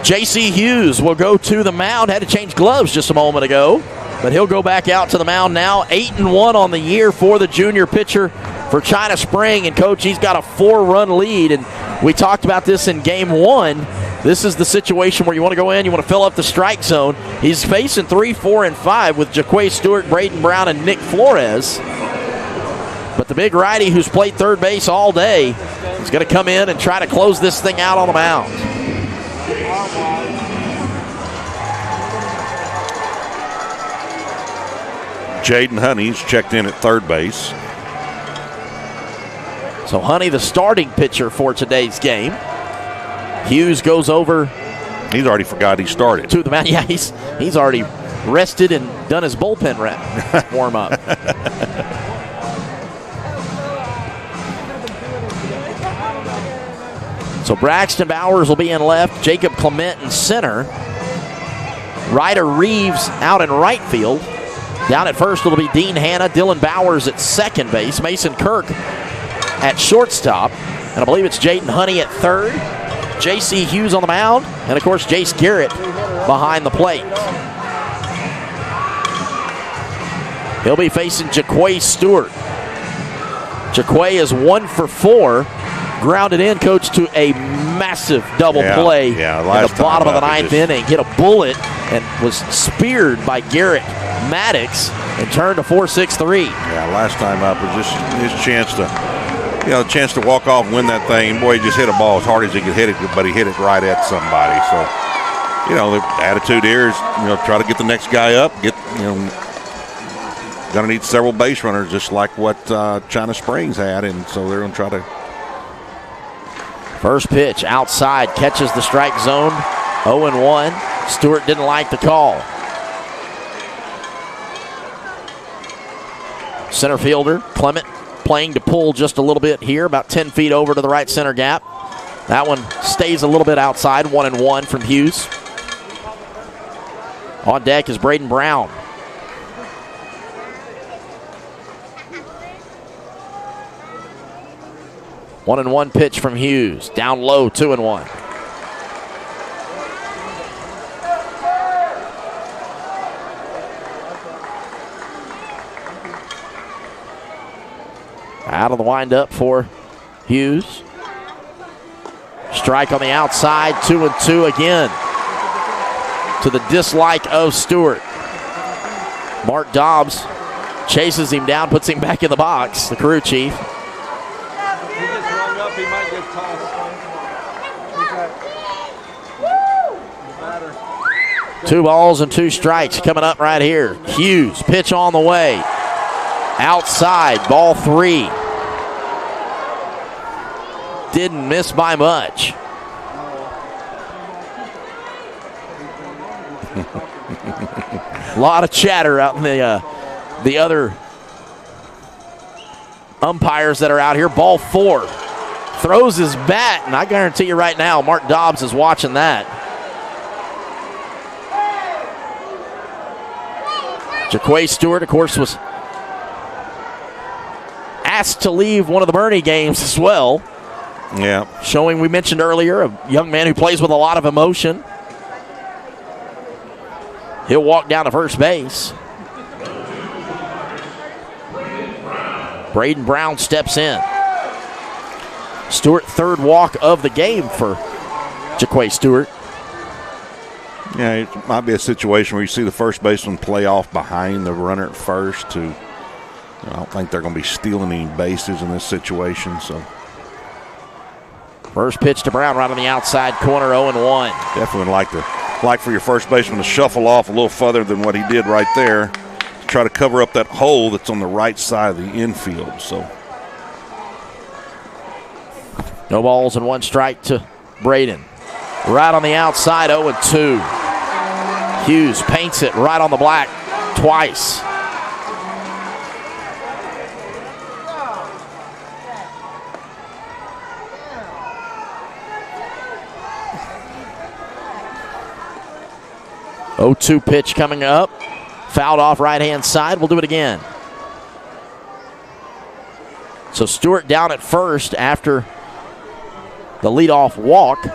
J.C. Hughes will go to the mound. Had to change gloves just a moment ago, but he'll go back out to the mound now. 8-1 on the year for the junior pitcher for China Spring. And, Coach, he's got a 4-run lead. And we talked about this in Game 1. This is the situation where you want to go in, you want to fill up the strike zone. He's facing 3, 4, and 5 with Jaquay Stewart, Braden Brown, and Nick Flores. But the big righty who's played third base all day is going to come in and try to close this thing out on the mound. Jaden Honey's checked in at third base. So Honey, the starting pitcher for today's game. Hughes goes over. He's already forgot he started. To the mound. Yeah, he's already rested and done his bullpen warm up. So Braxton Bowers will be in left. Jacob Clement in center. Ryder Reeves out in right field. Down at first it'll be Dean Hanna, Dylan Bowers at second base, Mason Kirk at shortstop, and I believe it's Jaden Honey at third. J.C. Hughes on the mound, and of course Jace Garrett behind the plate. He'll be facing Jaquay Stewart. Jaquay is 1 for 4. Grounded in, Coach, to a massive double play in the bottom of the ninth inning. Hit a bullet and was speared by Garrett Maddox and turned to 4-6-3. Yeah, last time up was just his chance to, chance to walk off and win that thing. Boy, he just hit a ball as hard as he could hit it, but he hit it right at somebody. So, the attitude here is, try to get the next guy up. Going to need several base runners, just like what China Springs had, and so they're going to try to. First pitch outside, catches the strike zone. 0-1. Stewart didn't like the call. Center fielder Clement playing to pull just a little bit here, about 10 feet over to the right center gap. That one stays a little bit outside. 1-1 from Hughes. On deck is Braden Brown. One and one pitch from Hughes. Down low, 2-1. Out of the windup for Hughes. Strike on the outside, 2-2 again. To the dislike of Stewart. Mark Dobbs chases him down, puts him back in the box, the crew chief. He might get tossed. 2 balls and 2 strikes coming up right here. Hughes, pitch on the way. Outside, ball 3. Didn't miss by much. A lot of chatter out in the other umpires that are out here. Ball 4. Throws his bat, and I guarantee you right now, Mark Dobbs is watching that. Jaquay Stewart, of course, was asked to leave one of the Bernie games as well. Yeah. Showing, we mentioned earlier, a young man who plays with a lot of emotion. He'll walk down to first base. Braden Brown steps in. Stewart, third walk of the game for Jaquay Stewart. Yeah, it might be a situation where you see the first baseman play off behind the runner at first. I don't think they're going to be stealing any bases in this situation. So, first pitch to Brown right on the outside corner, 0-1. Definitely like for your first baseman to shuffle off a little further than what he did right there to try to cover up that hole that's on the right side of the infield. So, no balls and 1 strike to Braden. Right on the outside, 0-2. Hughes paints it right on the black twice. Oh-2 pitch coming up. Fouled off right-hand side. We'll do it again. So Stewart down at first after the leadoff walk.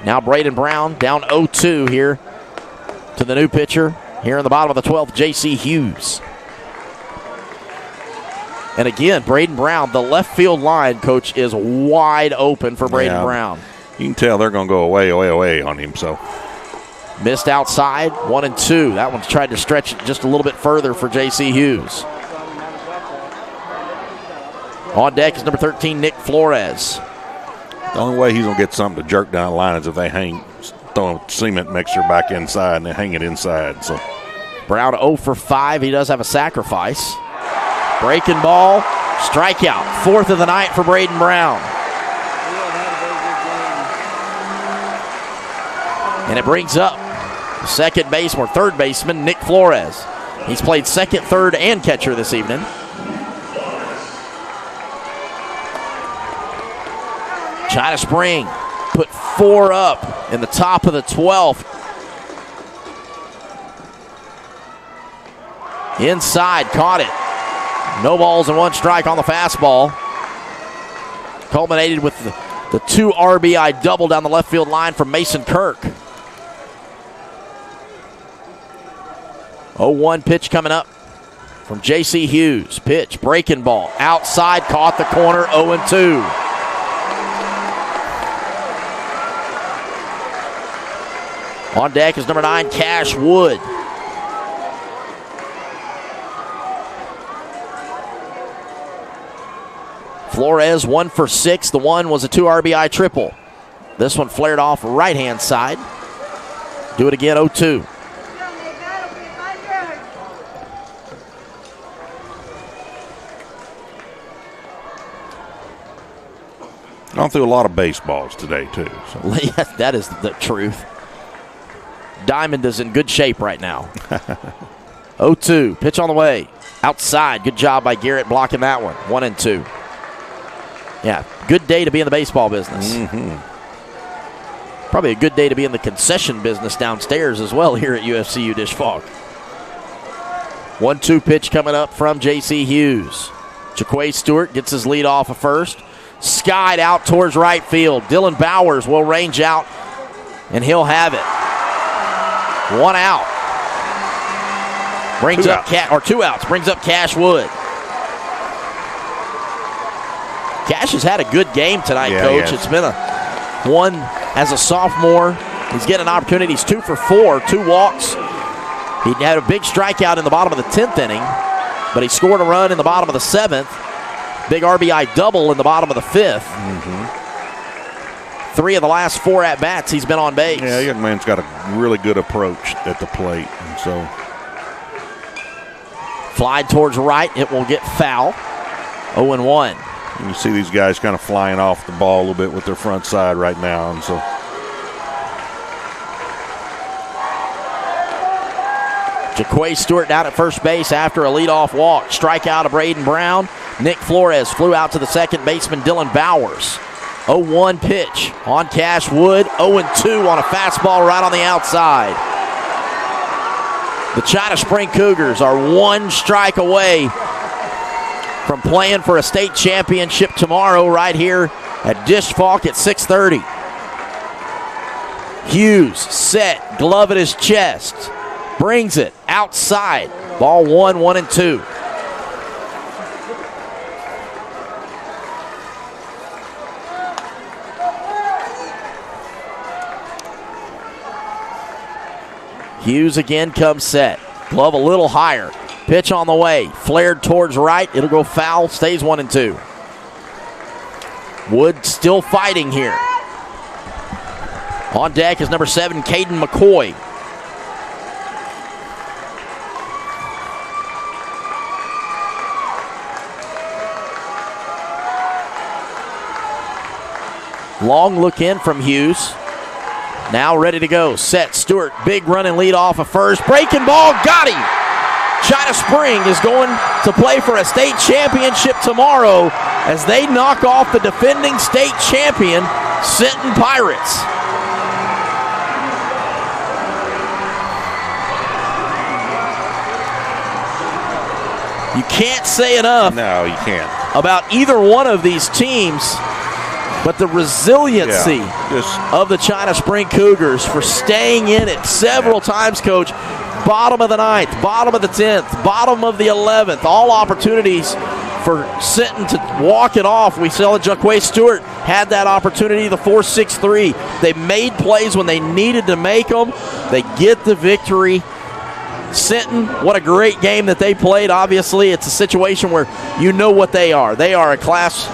Now Braden Brown down 0-2 here to the new pitcher here in the bottom of the 12th, J.C. Hughes. And again, Braden Brown, the left field line, Coach, is wide open for Braden Brown. You can tell they're going to go away on him. So missed outside, 1-2. That one's tried to stretch it just a little bit further for J.C. Hughes. On deck is number 13, Nick Flores. The only way he's going to get something to jerk down the line is if they throw a cement mixture back inside and they hang it inside. So Brown 0 for 5. He does have a sacrifice. Breaking ball, strikeout. 4th of the night for Braden Brown. And it brings up second baseman or third baseman, Nick Flores. He's played second, third, and catcher this evening. China Spring put 4 up in the top of the 12th. Inside, caught it. No balls and 1 strike on the fastball. Culminated with the 2 RBI double down the left field line from Mason Kirk. 0-1 pitch coming up from J.C. Hughes. Pitch, breaking ball, outside, caught the corner, 0-2. On deck is number 9, Cash Wood. Flores 1 for 6. The one was a 2 RBI triple. This one flared off right-hand side. Do it again, 0-2. Gone through a lot of baseballs today, too. So. Yes, that is the truth. Diamond is in good shape right now. 0-2. Pitch on the way. Outside. Good job by Garrett blocking that one. 1-2. Yeah, good day to be in the baseball business. Probably a good day to be in the concession business downstairs as well here at UFCU Dish Fog. 1-2 pitch coming up from J.C. Hughes. Jaquay Stewart gets his lead off of first. Skied out towards right field. Dylan Bowers will range out, and he'll have it. 1 out. Brings up 2 outs. Brings up Cash Wood. Cash has had a good game tonight, Coach. It's been a one as a sophomore. He's getting an opportunity. He's 2 for 4, 2 walks. He had a big strikeout in the bottom of the 10th inning, but he scored a run in the bottom of the 7th. Big RBI double in the bottom of the 5th. 3 of the last 4 at-bats, he's been on base. Yeah, young man's got a really good approach at the plate. And so fly towards right. It will get foul. 0-1. And you see these guys kind of flying off the ball a little bit with their front side right now. And so Jaquay Stewart down at first base after a leadoff walk. Strikeout of Braden Brown. Nick Flores flew out to the second baseman, Dylan Bowers. 0-1 pitch on Cash Wood. 0-2 on a fastball right on the outside. The China Spring Cougars are one strike away from playing for a state championship tomorrow right here at Dish Falk at 6:30. Hughes set, glove at his chest. Brings it outside. Ball 1-2. Hughes again comes set. Glove a little higher. Pitch on the way. Flared towards right. It'll go foul. Stays 1-2. Wood still fighting here. On deck is number 7, Caden McCoy. Long look in from Hughes. Now ready to go. Set. Stewart. Big running lead off of first. Breaking ball. Got him. China Spring is going to play for a state championship tomorrow as they knock off the defending state champion, Sinton Pirates. You can't say enough. No, you can't. About either one of these teams. But the resiliency of the China Spring Cougars for staying in it several times, Coach. Bottom of the 9th, bottom of the 10th, bottom of the 11th. All opportunities for Sinton to walk it off. We saw that Jaquay Stewart had that opportunity, the 4-6-3. They made plays when they needed to make them. They get the victory. Sinton, what a great game that they played. Obviously, it's a situation where you know what they are. They are a class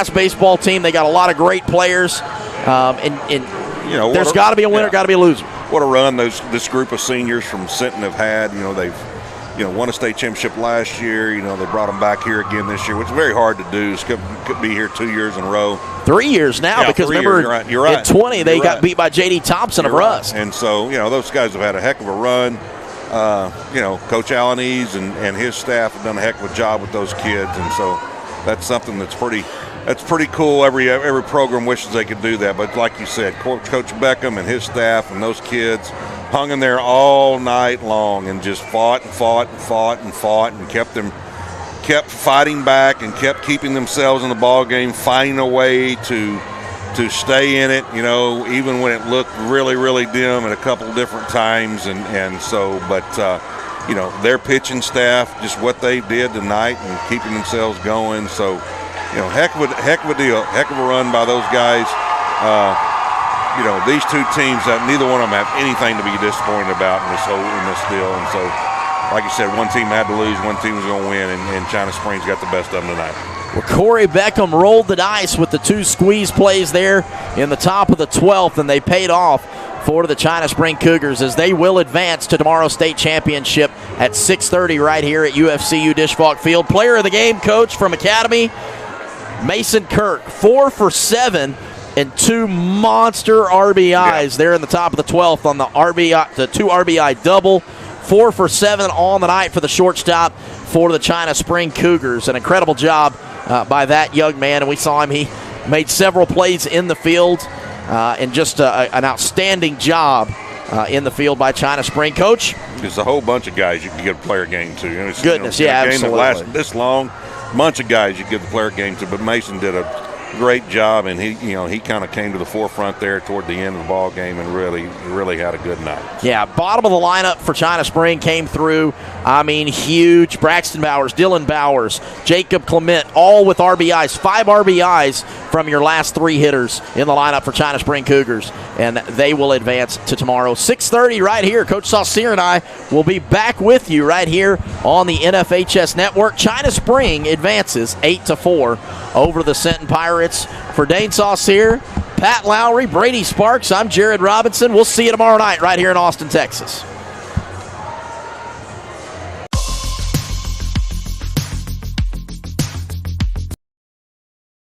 baseball team. They got a lot of great players. There's got to be a winner, got to be a loser. What a run this group of seniors from Sinton have had. They've won a state championship last year. They brought them back here again this year, which is very hard to do. Could be here 2 years in a row. 3 years now, because remember, You're right. in 20, they got beat by J.D. Thompson of Rusk. And so, those guys have had a heck of a run. Coach Alaniz and his staff have done a heck of a job with those kids, and so that's something that's pretty cool. Every program wishes they could do that, but like you said, Coach Beckham and his staff and those kids hung in there all night long and just fought and kept fighting back and kept keeping themselves in the ball game, finding a way to stay in it, even when it looked really, really dim at a couple different times. But their pitching staff, just what they did tonight and keeping themselves going. So, heck of a deal, heck of a run by those guys. These two teams, neither one of them have anything to be disappointed about in this deal. And so, like you said, one team had to lose, one team was going to win, and China Springs got the best of them tonight. Well, Corey Beckham rolled the dice with the 2 squeeze plays there in the top of the 12th, and they paid off for the China Spring Cougars as they will advance to tomorrow's state championship at 6:30 right here at UFCU Dish Falk Field. Player of the game, Coach, from Academy, Mason Kirk, 4 for 7 and 2 monster RBIs there in the top of the 12th on the 2 RBI double. 4 for 7 on the night for the shortstop for the China Spring Cougars. An incredible job by that young man, and we saw him. He made several plays in the field, and just an outstanding job in the field by China Spring. Coach? There's a whole bunch of guys you can get a player game to. Goodness, a game absolutely. that lasts this long, bunch of guys you can give the player game to, but Mason did a great job, and he kind of came to the forefront there toward the end of the ball game and really had a good night. Yeah, bottom of the lineup for China Spring came through. I mean, huge. Braxton Bowers, Dylan Bowers, Jacob Clement, all with RBIs. 5 RBIs from your last 3 hitters in the lineup for China Spring Cougars, and they will advance to tomorrow. 6:30 right here. Coach Saucier and I will be back with you right here on the NFHS Network. China Spring advances 8-4 over the Sinton Pirates. For Dane Saucier, Pat Lowry, Brady Sparks, I'm Jared Robinson. We'll see you tomorrow night right here in Austin, Texas.